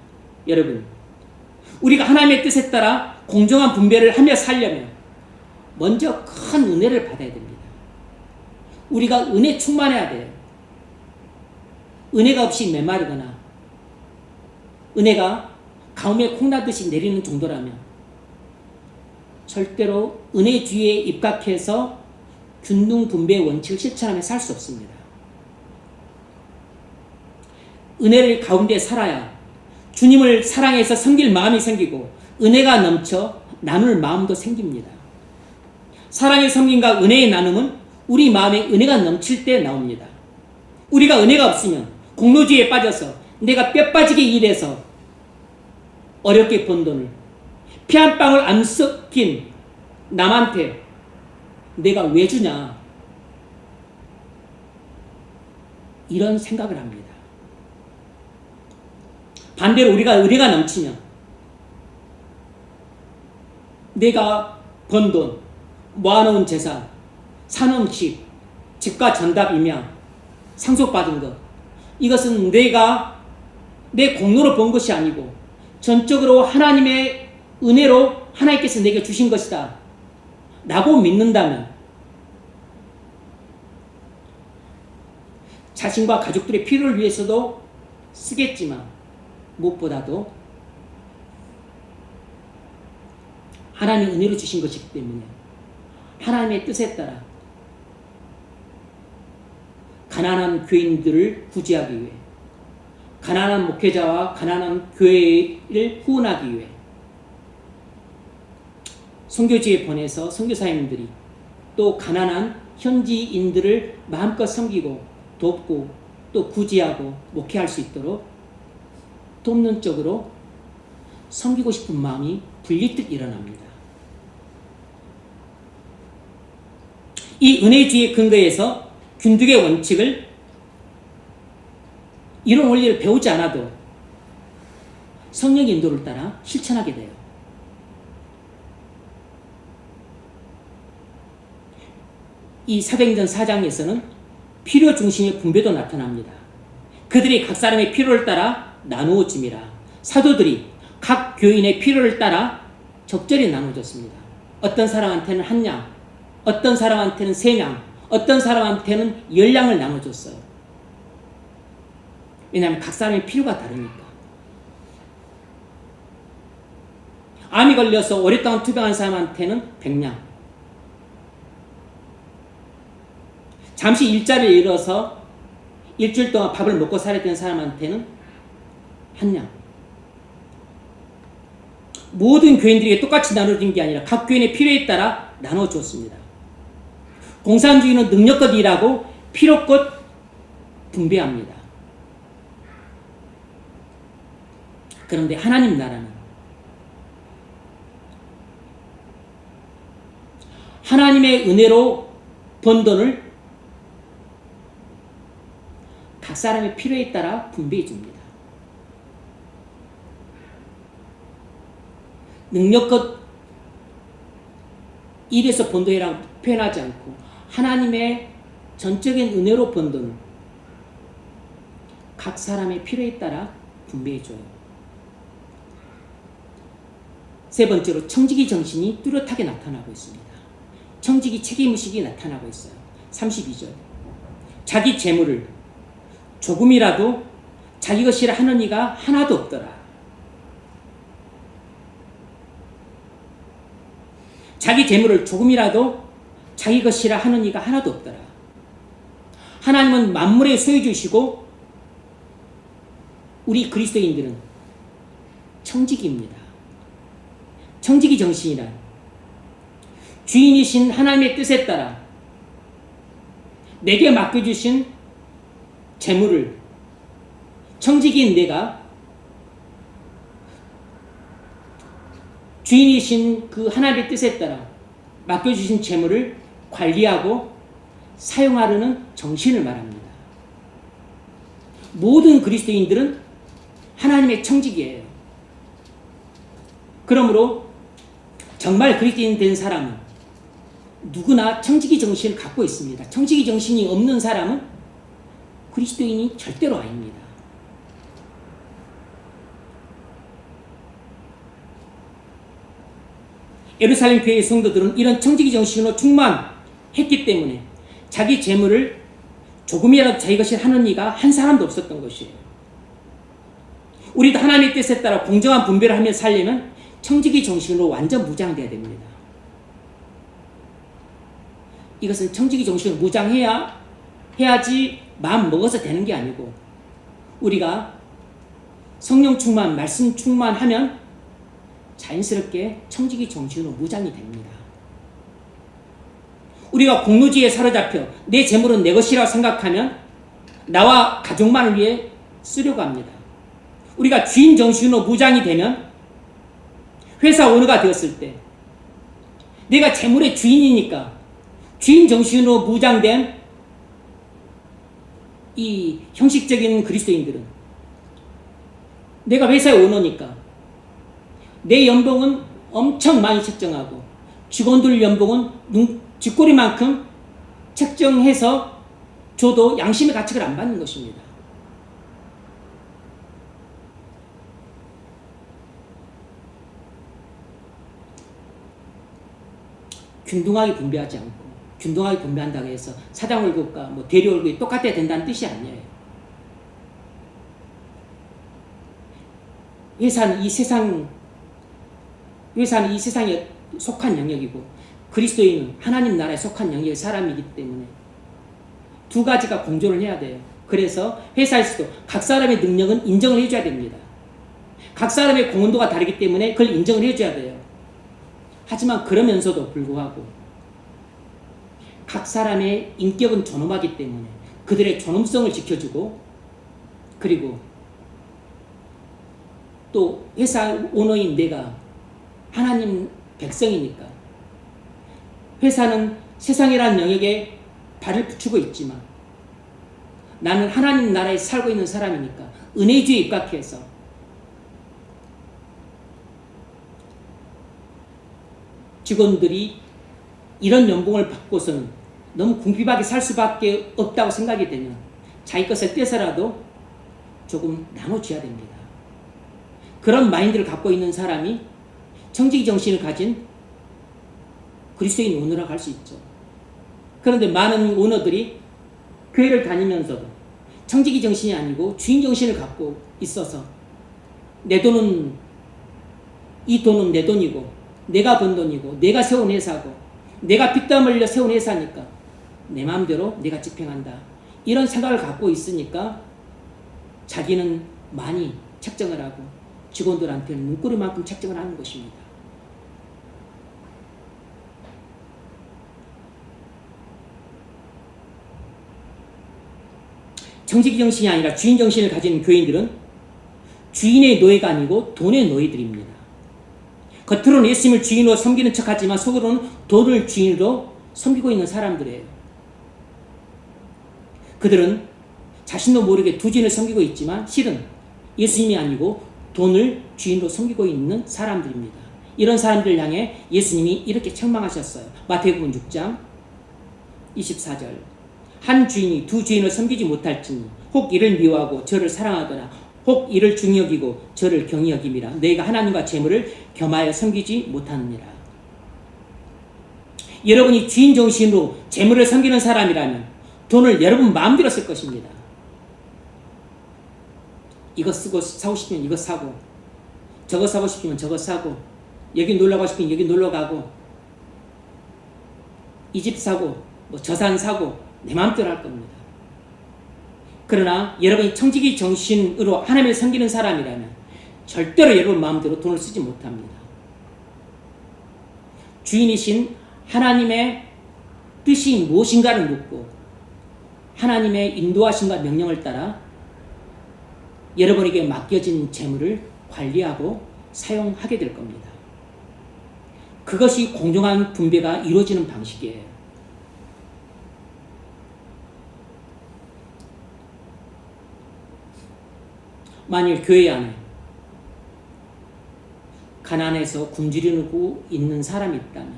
여러분, 우리가 하나님의 뜻에 따라 공정한 분배를 하며 살려면 먼저 큰 은혜를 받아야 됩니다. 우리가 은혜 충만해야 돼요. 은혜가 없이 메마르거나 은혜가 가뭄에 콩나듯이 내리는 정도라면 절대로 은혜주의에 입각해서 균등 분배의 원칙을 실천하며 살 수 없습니다. 은혜를 가운데 살아야 주님을 사랑해서 섬길 마음이 생기고 은혜가 넘쳐 나눌 마음도 생깁니다. 사랑의 섬김과 은혜의 나눔은 우리 마음에 은혜가 넘칠 때 나옵니다. 우리가 은혜가 없으면 공로주의에 빠져서 내가 뼈 빠지게 일해서 어렵게 번 돈을 피 한 방울 안 섞인 남한테 내가 왜 주냐 이런 생각을 합니다. 반대로 우리가 은혜가 넘치면 내가 번 돈, 모아놓은 재산, 사놓은 집, 집과 전답이며 상속받은 것 이것은 내가 내 공로로 번 것이 아니고 전적으로 하나님의 은혜로 하나님께서 내게 주신 것이다 라고 믿는다면 자신과 가족들의 필요를 위해서도 쓰겠지만 무엇보다도 하나님의 은혜로 주신 것이기 때문에 하나님의 뜻에 따라 가난한 교인들을 구제하기 위해 가난한 목회자와 가난한 교회를 후원하기 위해 선교지에 보내서 선교사님들이 또 가난한 현지인들을 마음껏 섬기고 돕고 또 구제하고 목회할 수 있도록 돕는 쪽으로 섬기고 싶은 마음이 불리듯 일어납니다. 이 은혜주의 근거에서 균등의 원칙을 이런 원리를 배우지 않아도 성령의 인도를 따라 실천하게 돼요. 이 사도행전 4장에서는 필요 중심의 분배도 나타납니다. 그들이 각 사람의 필요를 따라 나누어집니다. 사도들이 각 교인의 필요를 따라 적절히 나눠줬습니다. 어떤 사람한테는 한 양, 어떤 사람한테는 세 양, 어떤 사람한테는 10양을 나눠줬어요. 왜냐하면 각 사람의 필요가 다르니까. 암이 걸려서 오랫동안 투병한 사람한테는 100양, 잠시 일자리를 잃어서 일주일 동안 밥을 먹고 살아야 되는 사람한테는 한 양. 모든 교인들에게 똑같이 나눠진 게 아니라 각 교인의 필요에 따라 나눠줬습니다. 공산주의는 능력껏 일하고 필요껏 분배합니다. 그런데 하나님 나라는 하나님의 은혜로 번 돈을 각 사람의 필요에 따라 분배해 줍니다. 능력껏 일해서 번 돈이라고 표현하지 않고 하나님의 전적인 은혜로 번 돈을 각 사람의 필요에 따라 분배해 줘요. 세 번째로 청지기 정신이 뚜렷하게 나타나고 있습니다. 청지기 책임의식이 나타나고 있어요. 32절. 자기 재물을 조금이라도 자기 것이라 하는 이가 하나도 없더라. 자기 재물을 조금이라도 자기 것이라 하는 이가 하나도 없더라. 하나님은 만물의 소유주시고 우리 그리스도인들은 청지기입니다. 청지기 정신이란 주인이신 하나님의 뜻에 따라 내게 맡겨주신 재물을 청지기인 내가 주인이신 그 하나님의 뜻에 따라 맡겨주신 재물을 관리하고 사용하려는 정신을 말합니다. 모든 그리스도인들은 하나님의 청지기예요. 그러므로 정말 그리스도인 된 사람은 누구나 청지기 정신을 갖고 있습니다. 청지기 정신이 없는 사람은 그리스도인이 절대로 아닙니다. 예루살렘 교회의 성도들은 이런 청지기 정신으로 충만했기 때문에 자기 재물을 조금이라도 자기 것이 하는 이가 한 사람도 없었던 것이에요. 우리도 하나님의 뜻에 따라 공정한 분배를 하며 살려면 청지기 정신으로 완전 무장돼야 됩니다. 이것은 청지기 정신으로 무장해야지 마음 먹어서 되는 게 아니고 우리가 성령 충만, 말씀 충만하면 자연스럽게 청지기 정신으로 무장이 됩니다. 우리가 공로지에 사로잡혀 내 재물은 내 것이라고 생각하면 나와 가족만을 위해 쓰려고 합니다. 우리가 주인 정신으로 무장이 되면 회사 오너가 되었을 때 내가 재물의 주인이니까 주인 정신으로 무장된 이 형식적인 그리스도인들은 내가 회사의 오너니까 내 연봉은 엄청 많이 책정하고 직원들 연봉은 쥐꼬리만큼 책정해서 줘도 양심의 가책을 안 받는 것입니다. 균등하게 분배하지 않고 균등하게 분배한다고 해서 사장 월급과 뭐 대리 월급이 똑같아야 된다는 뜻이 아니에요. 회사는 이 세상에 속한 영역이고 그리스도인은 하나님 나라에 속한 영역의 사람이기 때문에 두 가지가 공존을 해야 돼요. 그래서 회사에서도 각 사람의 능력은 인정을 해줘야 됩니다. 각 사람의 공헌도가 다르기 때문에 그걸 인정을 해줘야 돼요. 하지만 그러면서도 불구하고 각 사람의 인격은 존엄하기 때문에 그들의 존엄성을 지켜주고, 그리고 또 회사 오너인 내가 하나님 백성이니까 회사는 세상이라는 영역에 발을 붙이고 있지만 나는 하나님 나라에 살고 있는 사람이니까 은혜주에 입각해서 직원들이 이런 연봉을 받고서는 너무 궁핍하게 살 수밖에 없다고 생각이 되면 자기 것을 떼서라도 조금 나눠줘야 됩니다. 그런 마인드를 갖고 있는 사람이 청지기 정신을 가진 그리스도인 오너라고 할 수 있죠. 그런데 많은 오너들이 교회를 다니면서도 청지기 정신이 아니고 주인 정신을 갖고 있어서 내 돈은, 이 돈은 내 돈이고 내가 번 돈이고 내가 세운 회사고 내가 피땀 흘려 세운 회사니까 내 마음대로 내가 집행한다, 이런 생각을 갖고 있으니까 자기는 많이 책정을 하고 직원들한테는 문고리만큼 책정을 하는 것입니다. 청지기 정신이 아니라 주인 정신을 가진 교인들은 주인의 노예가 아니고 돈의 노예들입니다. 겉으로는 예수님을 주인으로 섬기는 척하지만 속으로는 돈을 주인으로 섬기고 있는 사람들이에요. 그들은 자신도 모르게 두 주인을 섬기고 있지만 실은 예수님이 아니고 돈을 주인으로 섬기고 있는 사람들입니다. 이런 사람들을 향해 예수님이 이렇게 책망하셨어요. 마태복음 6장 24절. 한 주인이 두 주인을 섬기지 못할지니 혹 이를 미워하고 저를 사랑하거나 혹 이를 중히 여기고 저를 경히 여김이라. 너희가 하나님과 재물을 겸하여 섬기지 못하느니라. 여러분이 주인 정신으로 재물을 섬기는 사람이라면 돈을 여러분 마음대로 쓸 것입니다. 이거 쓰고 사고 싶으면 이거 사고, 저거 사고 싶으면 저거 사고, 여기 놀러 가고 싶으면 여기 놀러 가고, 이 집 사고 뭐 저 산 사고 내 마음대로 할 겁니다. 그러나 여러분이 청지기 정신으로 하나님을 섬기는 사람이라면 절대로 여러분 마음대로 돈을 쓰지 못합니다. 주인이신 하나님의 뜻이 무엇인가를 묻고 하나님의 인도하심과 명령을 따라 여러분에게 맡겨진 재물을 관리하고 사용하게 될 겁니다. 그것이 공정한 분배가 이루어지는 방식이에요. 만일 교회 안에 가난해서 굶주리고 있는 사람이 있다면,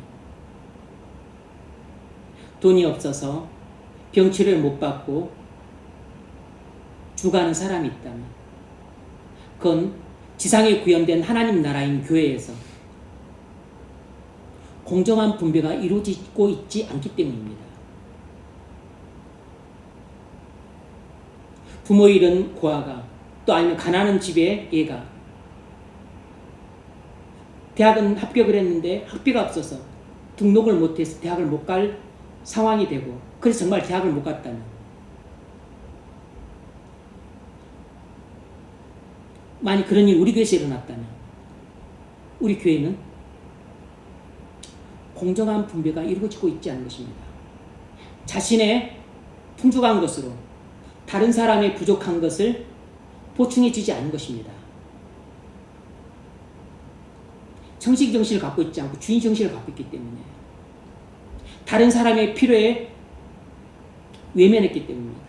돈이 없어서 병치료를 못 받고 죽어가는 사람이 있다면 그건 지상에 구현된 하나님 나라인 교회에서 공정한 분배가 이루어지고 있지 않기 때문입니다. 부모 잃은 고아가 또 아니면 가난한 집의 애가 대학은 합격을 했는데 학비가 없어서 등록을 못해서 대학을 못 갈 상황이 되고, 그래서 정말 대학을 못 갔다면, 만약 그런 일이 우리 교회에서 일어났다면 우리 교회는 공정한 분배가 이루어지고 있지 않은 것입니다. 자신의 풍족한 것으로 다른 사람의 부족한 것을 보충해 주지 않은 것입니다. 청지기 정신을 갖고 있지 않고 주인 정신을 갖고 있기 때문에, 다른 사람의 필요에 외면했기 때문입니다.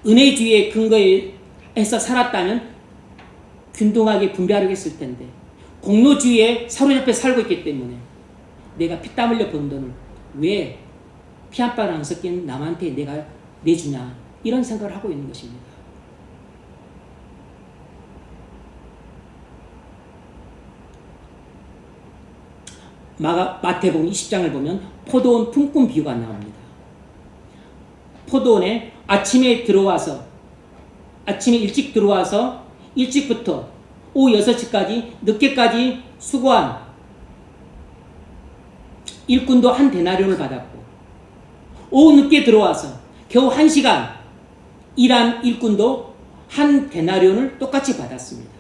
은혜주의의 근거에서 살았다면 균등하게 분배하려고 했을 텐데, 공로주의에 사로잡혀 살고 있기 때문에 내가 피땀 흘려 번 돈을 왜 피 한 방 안 섞인 남한테 내가 내주냐, 이런 생각을 하고 있는 것입니다. 마태복음 20장을 보면 포도원 품꾼 비유가 나옵니다. 포도원에 아침에 일찍 들어와서 일찍부터 오후 6시까지 늦게까지 수고한 일꾼도 한 데나리온을 받았고, 오후 늦게 들어와서 겨우 1시간 일한 일꾼도 한 데나리온을 똑같이 받았습니다.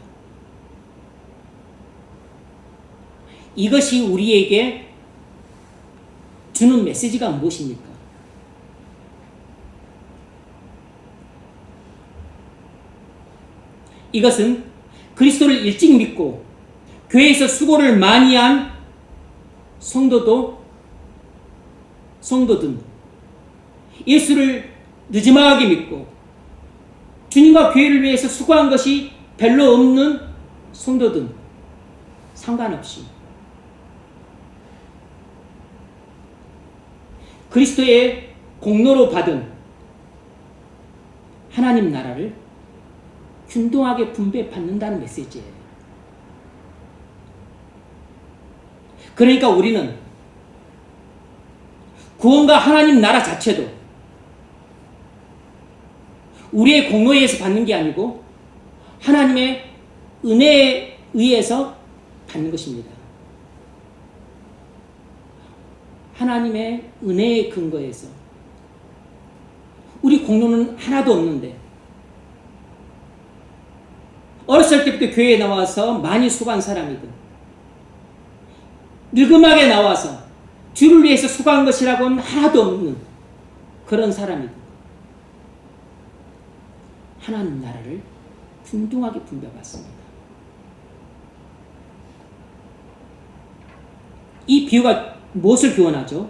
이것이 우리에게 주는 메시지가 무엇입니까? 이것은 그리스도를 일찍 믿고 교회에서 수고를 많이 한 성도든 예수를 늦지막하게 믿고 주님과 교회를 위해서 수고한 것이 별로 없는 성도든 상관없이 그리스도의 공로로 받은 하나님 나라를 균등하게 분배받는다는 메시지예요. 그러니까 우리는 구원과 하나님 나라 자체도 우리의 공로에 의해서 받는 게 아니고 하나님의 은혜에 의해서 받는 것입니다. 하나님의 은혜의 근거에서 우리 공로는 하나도 없는데 어렸을 때부터 교회에 나와서 많이 수고한 사람이든 늙음하게 나와서 주를 위해서 수고한 것이라고는 하나도 없는 그런 사람이든 하나님 나라를 균등하게 분배받습니다. 이 비유가 무엇을 교훈하죠?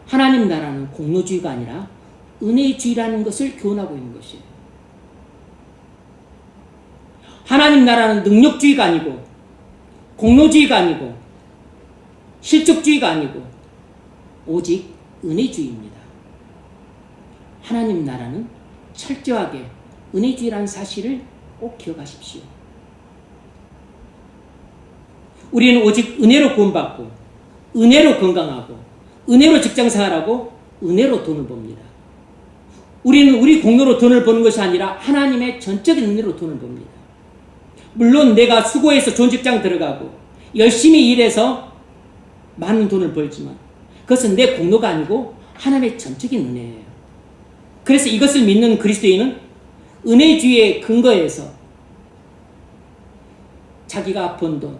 하나님 나라는 공로주의가 아니라 은혜주의라는 것을 교훈하고 있는 것이에요. 하나님 나라는 능력주의가 아니고 공로주의가 아니고 실적주의가 아니고 오직 은혜주의입니다. 하나님 나라는 철저하게 은혜주의라는 사실을 꼭 기억하십시오. 우리는 오직 은혜로 구원받고 은혜로 건강하고 은혜로 직장생활하고 은혜로 돈을 법니다. 우리는 우리 공로로 돈을 버는 것이 아니라 하나님의 전적인 은혜로 돈을 법니다. 물론 내가 수고해서 좋은 직장 들어가고 열심히 일해서 많은 돈을 벌지만 그것은 내 공로가 아니고 하나님의 전적인 은혜예요. 그래서 이것을 믿는 그리스도인은 은혜주의의 근거에서 자기가 번 돈,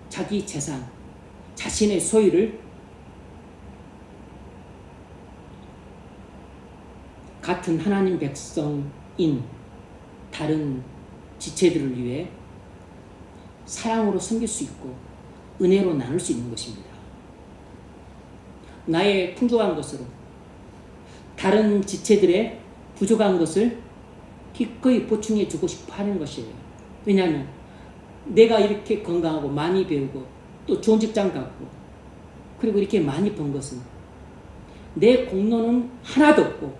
자기 재산, 자신의 소유를 같은 하나님 백성인 다른 지체들을 위해 사랑으로 섬길 수 있고 은혜로 나눌 수 있는 것입니다. 나의 풍족한 것으로 다른 지체들의 부족한 것을 기꺼이 보충해 주고 싶어 하는 것이에요. 왜냐하면 내가 이렇게 건강하고 많이 배우고 또 좋은 직장 갖고 그리고 이렇게 많이 번 것은 내 공로는 하나도 없고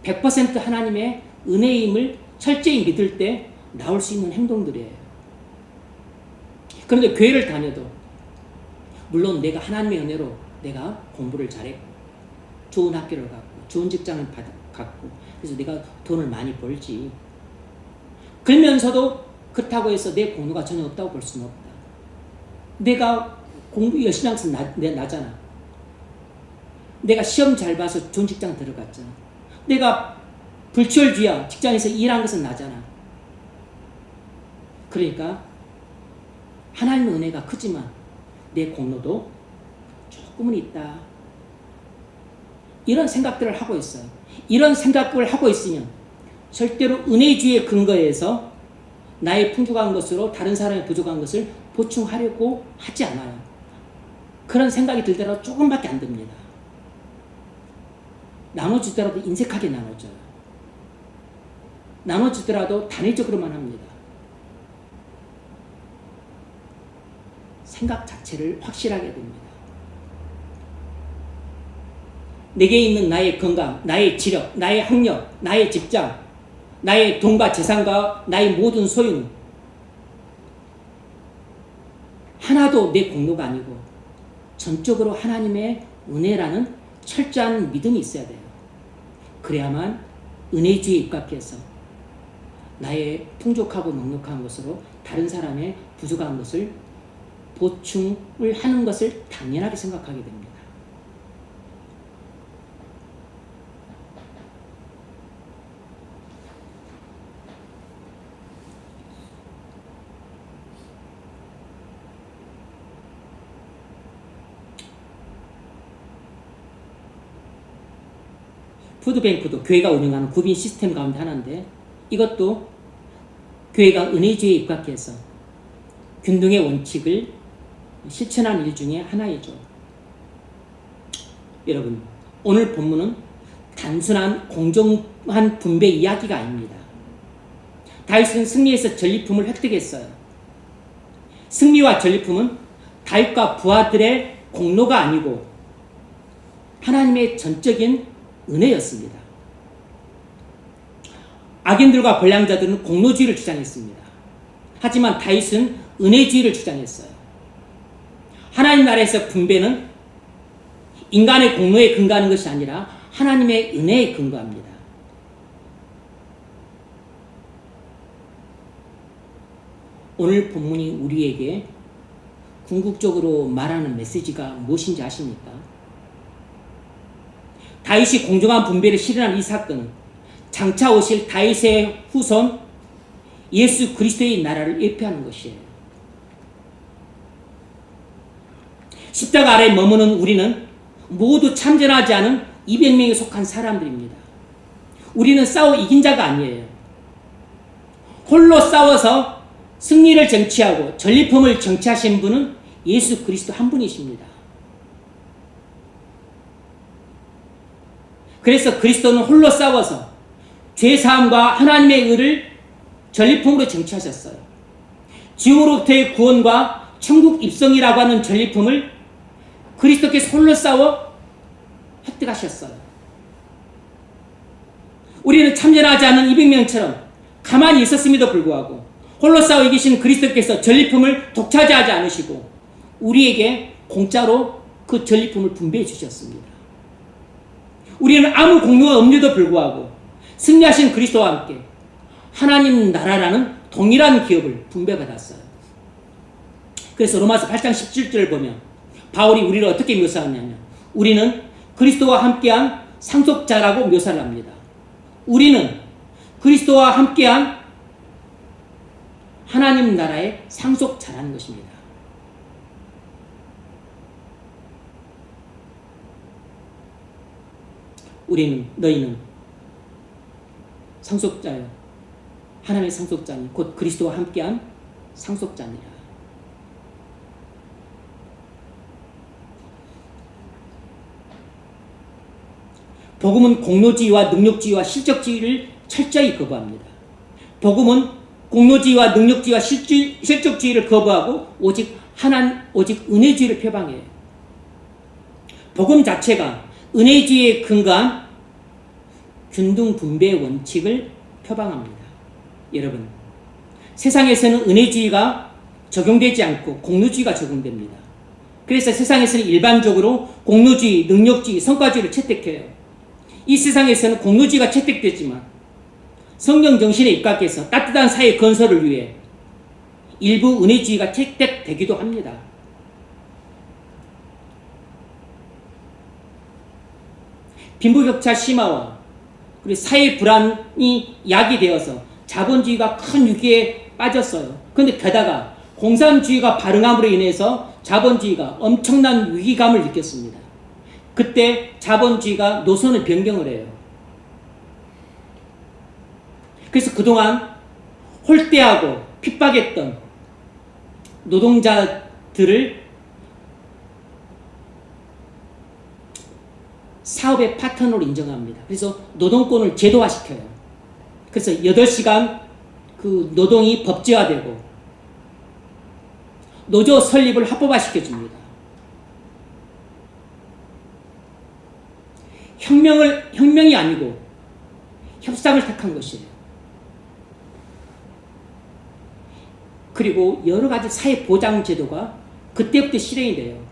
100% 하나님의 은혜임을 철저히 믿을 때 나올 수 있는 행동들이에요. 그런데 교회를 다녀도 물론 내가 하나님의 은혜로 내가 공부를 잘했고 좋은 학교를 갔고 좋은 직장을 갖고 그래서 내가 돈을 많이 벌지. 그러면서도 그렇다고 해서 내 공로가 전혀 없다고 볼 수는 없다. 내가 공부 열심히 해서 나잖아. 내가 시험 잘 봐서 좋은 직장 들어갔잖아. 내가 불철주야 직장에서 일한 것은 나잖아. 그러니까 하나님의 은혜가 크지만 내 공로도 조금은 있다. 이런 생각들을 하고 있어요. 이런 생각을 하고 있으면 절대로 은혜주의의 근거에서 나의 풍족한 것으로 다른 사람의 부족한 것을 보충하려고 하지 않아요. 그런 생각이 들더라도 조금밖에 안 듭니다. 나눠주더라도 인색하게 나눠줘요. 나눠주더라도 단회적으로만 합니다. 생각 자체를 확실하게 됩니다. 내게 있는 나의 건강, 나의 지력, 나의 학력, 나의 직장, 나의 돈과 재산과 나의 모든 소유는 하나도 내 공로가 아니고 전적으로 하나님의 은혜라는 철저한 믿음이 있어야 돼요. 그래야만 은혜주의에 입각해서 나의 풍족하고 넉넉한 것으로 다른 사람의 부족한 것을 보충을 하는 것을 당연하게 생각하게 됩니다. 푸드뱅크도 교회가 운영하는 구빈 시스템 가운데 하나인데 이것도 교회가 은혜주의에 입각해서 균등의 원칙을 실천한 일 중에 하나이죠. 여러분, 오늘 본문은 단순한 공정한 분배 이야기가 아닙니다. 다윗은 승리에서 전리품을 획득했어요. 승리와 전리품은 다윗과 부하들의 공로가 아니고 하나님의 전적인 은혜였습니다. 악인들과 불량자들은 공로주의를 주장했습니다. 하지만 다윗은 은혜주의를 주장했어요. 하나님 나라에서 분배는 인간의 공로에 근거하는 것이 아니라 하나님의 은혜에 근거합니다. 오늘 본문이 우리에게 궁극적으로 말하는 메시지가 무엇인지 아십니까? 다윗이 공정한 분배를 실현한 이 사건은 장차 오실 다윗의 후손 예수 그리스도의 나라를 예표하는 것이에요. 십자가 아래에 머무는 우리는 모두 참전하지 않은 200명에 속한 사람들입니다. 우리는 싸워 이긴 자가 아니에요. 홀로 싸워서 승리를 쟁취하고 전리품을 쟁취하신 분은 예수 그리스도 한 분이십니다. 그래서 그리스도는 홀로 싸워서 죄사함과 하나님의 의를 전리품으로 쟁취하셨어요. 지옥으로부터의 구원과 천국 입성이라고 하는 전리품을 그리스도께서 홀로 싸워 획득하셨어요. 우리는 참전하지 않은 200명처럼 가만히 있었음에도 불구하고 홀로 싸워 이기신 그리스도께서 전리품을 독차지하지 않으시고 우리에게 공짜로 그 전리품을 분배해 주셨습니다. 우리는 아무 공로가 없는데도 불구하고 승리하신 그리스도와 함께 하나님 나라라는 동일한 기업을 분배받았어요. 그래서 로마서 8장 17절을 보면 바울이 우리를 어떻게 묘사하냐면 우리는 그리스도와 함께한 상속자라고 묘사를 합니다. 우리는 그리스도와 함께한 하나님 나라의 상속자라는 것입니다. 너희는 상속자요. 하나님의 상속자니 곧 그리스도와 함께한 상속자니라. 복음은 공로주의와 능력주의와 실적주의를 철저히 거부합니다. 복음은 공로주의와 능력주의와 실적주의를 거부하고 오직 은혜주의를 표방해요. 복음 자체가 은혜주의에 근거한 균등 분배의 원칙을 표방합니다. 여러분, 세상에서는 은혜주의가 적용되지 않고 공로주의가 적용됩니다. 그래서 세상에서는 일반적으로 공로주의, 능력주의, 성과주의를 채택해요. 이 세상에서는 공로주의가 채택되지만 성경 정신에 입각해서 따뜻한 사회 건설을 위해 일부 은혜주의가 채택되기도 합니다. 빈부격차 심화와 그리고 사회 불안이 야기되어서 자본주의가 큰 위기에 빠졌어요. 그런데 게다가 공산주의가 발흥함으로 인해서 자본주의가 엄청난 위기감을 느꼈습니다. 그때 자본주의가 노선을 변경을 해요. 그래서 그동안 홀대하고 핍박했던 노동자들을 사업의 파트너로 인정합니다. 그래서 노동권을 제도화시켜요. 그래서 8시간 그 노동이 법제화되고 노조 설립을 합법화시켜줍니다. 혁명이 아니고 협상을 택한 것이에요. 그리고 여러 가지 사회 보장 제도가 그때부터 실행이 돼요.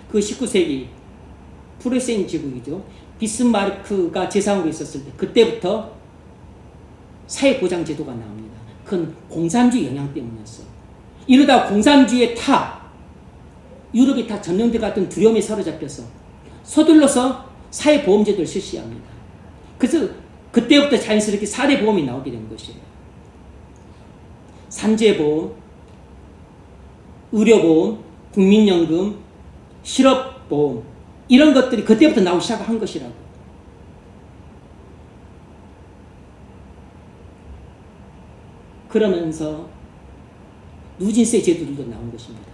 그 19세기 프로이센 제국이죠. 비스마르크가 재상으로 있었을 때 그때부터 사회 보장 제도가 나옵니다. 그건 공산주의 영향 때문이었어요. 이러다 공산주의의 유럽이 다 전염돼 같은 두려움에 사로잡혀서 서둘러서 사회보험제도를 실시합니다. 그래서 그때부터 자연스럽게 4대 보험이 나오게 된 것이에요. 산재보험, 의료보험, 국민연금, 실업보험, 보험 이런 것들이 그때부터 나오기 시작한 것이라고. 그러면서 누진세 제도들도 나온 것입니다.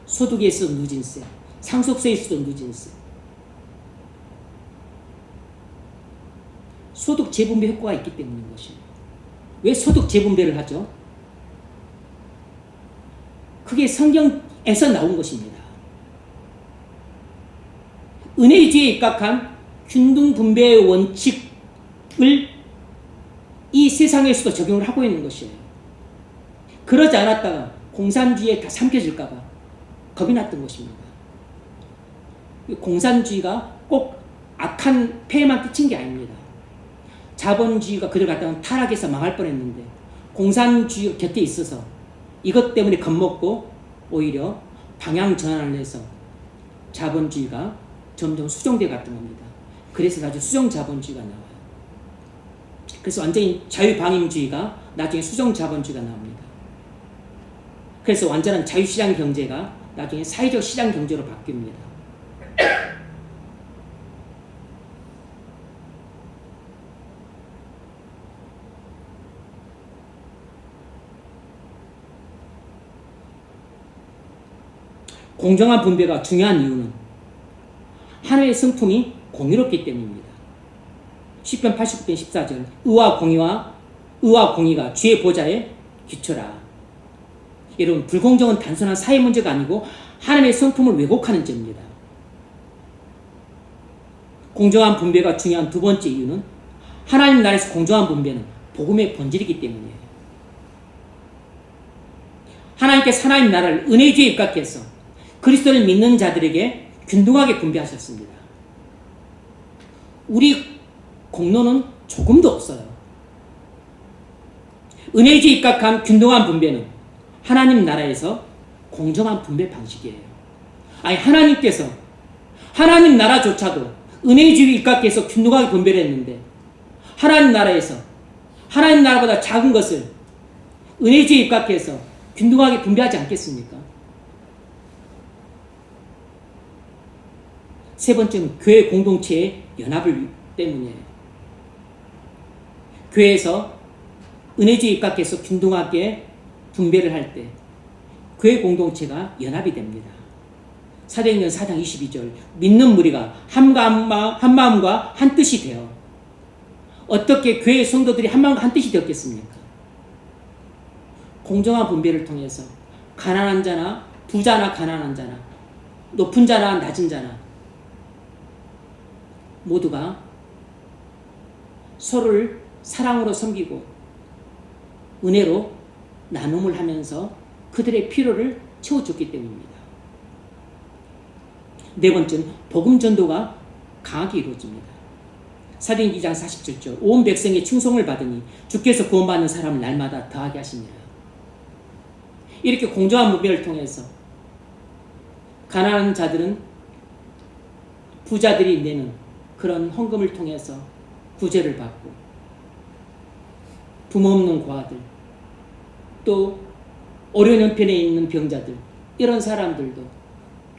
소득에 있어서 누진세, 상속세에 있어서 누진세. 소득 재분배 효과가 있기 때문인 것이에요. 왜 소득 재분배를 하죠? 그게 성경에서 나온 것입니다. 은혜주의에 입각한 균등분배의 원칙을 이 세상에서도 적용을 하고 있는 것이에요. 그러지 않았다가 공산주의에 다 삼켜질까봐 겁이 났던 것입니다. 공산주의가 꼭 악한 폐해만 끼친 게 아닙니다. 자본주의가 그들 갖다가 타락해서 망할 뻔했는데 공산주의 곁에 있어서 이것 때문에 겁먹고 오히려 방향 전환을 해서 자본주의가 점점 수정돼 갔던 겁니다. 그래서 아주 수정 자본주의가 나와요. 그래서 완전히 자유방임주의가 나중에 수정 자본주의가 나옵니다. 그래서 완전한 자유시장 경제가 나중에 사회적 시장 경제로 바뀝니다. 공정한 분배가 중요한 이유는 하나의 성품이 공의롭기 때문입니다. 시편 89편 14절 의와 공의가 주의 보좌에 기초라. 여러분, 불공정은 단순한 사회 문제가 아니고 하나님의 성품을 왜곡하는 죄입니다. 공정한 분배가 중요한 두 번째 이유는 하나님 나라에서 공정한 분배는 복음의 본질이기 때문이에요. 하나님께서 하나님 나라를 은혜주의에 입각해서 그리스도를 믿는 자들에게 균등하게 분배하셨습니다. 우리 공로는 조금도 없어요. 은혜주의에 입각한 균등한 분배는 하나님 나라에서 공정한 분배 방식이에요. 아니, 하나님께서 하나님 나라조차도 은혜주의에 입각해서 균등하게 분배를 했는데 하나님 나라에서 하나님 나라보다 작은 것을 은혜주의에 입각해서 균등하게 분배하지 않겠습니까? 세 번째는 교회 공동체의 연합을 때문이에요. 교회에서 은혜주의에 입각해서 균등하게 분배를 할 때 교회 공동체가 연합이 됩니다. 사도행전 4장 22절 믿는 무리가 한 마음과 한 뜻이 되어. 어떻게 교회 성도들이 한 마음과 한 뜻이 되었겠습니까? 공정한 분배를 통해서 가난한 자나 부자나 가난한 자나 높은 자나 낮은 자나 모두가 서로를 사랑으로 섬기고 은혜로 나눔을 하면서 그들의 필요를 채워줬기 때문입니다. 네 번째는 복음 전도가 강하게 이루어집니다. 사도행전 2장 47절 온 백성의 충성을 받으니 주께서 구원받는 사람을 날마다 더하게 하시니라. 이렇게 공정한 분배를 통해서 가난한 자들은 부자들이 내는 그런 헌금을 통해서 구제를 받고 부모 없는 고아들 또 어려운 형편에 있는 병자들 이런 사람들도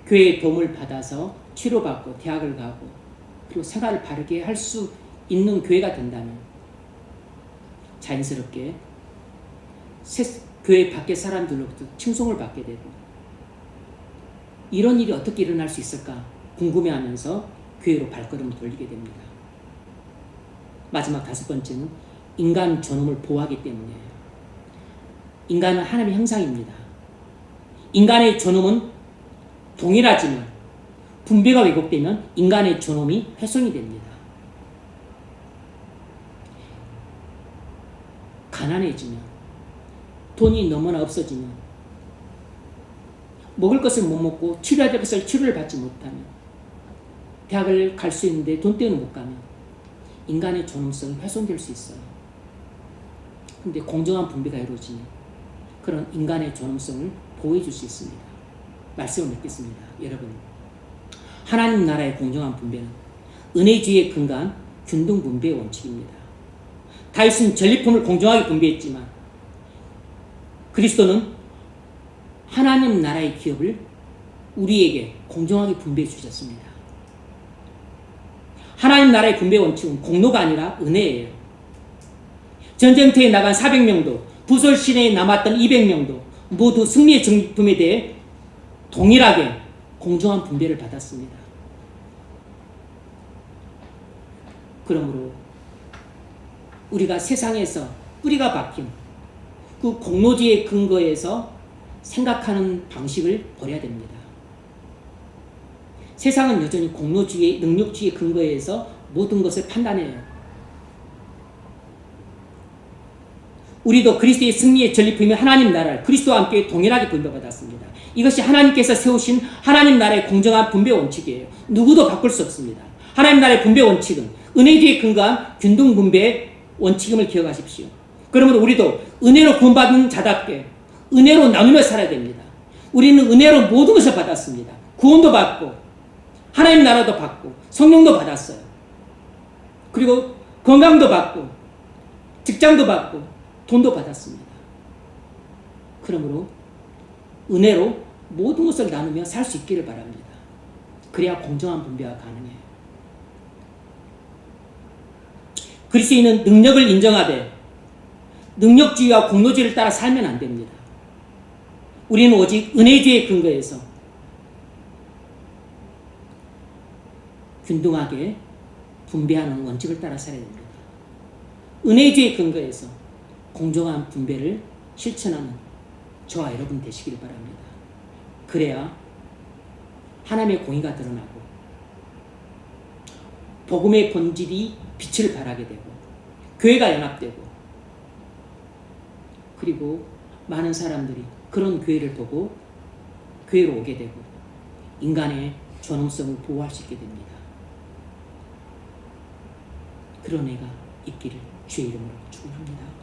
교회의 도움을 받아서 치료받고 대학을 가고 그리고 생활을 바르게 할 수 있는 교회가 된다면 자연스럽게 교회 밖의 사람들로부터 칭송을 받게 되고 이런 일이 어떻게 일어날 수 있을까 궁금해하면서 교회로 발걸음을 돌리게 됩니다. 마지막 다섯 번째는 인간 존엄을 보호하기 때문이에요. 인간은 하나님의 형상입니다. 인간의 존엄은 동일하지만 분배가 왜곡되면 인간의 존엄이 훼손이 됩니다. 가난해지면 돈이 너무나 없어지면 먹을 것을 못 먹고 치료해야 될 것을 치료를 받지 못하면 대학을 갈 수 있는데 돈 때문에 못 가면 인간의 존엄성이 훼손될 수 있어요. 근데 공정한 분배가 이루어지면 그런 인간의 존엄성을 보호해 줄 수 있습니다. 말씀을 맺겠습니다. 여러분, 하나님 나라의 공정한 분배는 은혜주의에 근거한 균등 분배의 원칙입니다. 다윗은 전리품을 공정하게 분배했지만 그리스도는 하나님 나라의 기업을 우리에게 공정하게 분배해 주셨습니다. 하나님 나라의 분배 원칙은 공로가 아니라 은혜예요. 전쟁터에 나간 400명도 부설 시내에 남았던 200명도 모두 승리의 정품에 대해 동일하게 공정한 분배를 받았습니다. 그러므로 우리가 세상에서 뿌리가 박힌 그 공로주의의 근거에서 생각하는 방식을 버려야 됩니다. 세상은 여전히 공로주의, 능력주의의 근거에서 모든 것을 판단해요. 우리도 그리스도의 승리의 전리품인 하나님 나라를 그리스도와 함께 동일하게 분배받았습니다. 이것이 하나님께서 세우신 하나님 나라의 공정한 분배 원칙이에요. 누구도 바꿀 수 없습니다. 하나님 나라의 분배 원칙은 은혜주의에 근거한 균등 분배의 원칙임을 기억하십시오. 그러므로 우리도 은혜로 구원받은 자답게 은혜로 나누며 살아야 됩니다. 우리는 은혜로 모든 것을 받았습니다. 구원도 받고 하나님 나라도 받고 성령도 받았어요. 그리고 건강도 받고 직장도 받고 돈도 받았습니다. 그러므로 은혜로 모든 것을 나누며 살 수 있기를 바랍니다. 그래야 공정한 분배가 가능해요. 그리스도인은 능력을 인정하되 능력주의와 공로주의를 따라 살면 안 됩니다. 우리는 오직 은혜주의의 근거에서 균등하게 분배하는 원칙을 따라 살아야 됩니다. 은혜주의의 근거에서 공정한 분배를 실천하는 저와 여러분 되시길 바랍니다. 그래야 하나님의 공의가 드러나고 복음의 본질이 빛을 발하게 되고 교회가 연합되고 그리고 많은 사람들이 그런 교회를 보고 교회로 오게 되고 인간의 존엄성을 보호할 수 있게 됩니다. 그런 애가 있기를 주의 이름으로 축원합니다.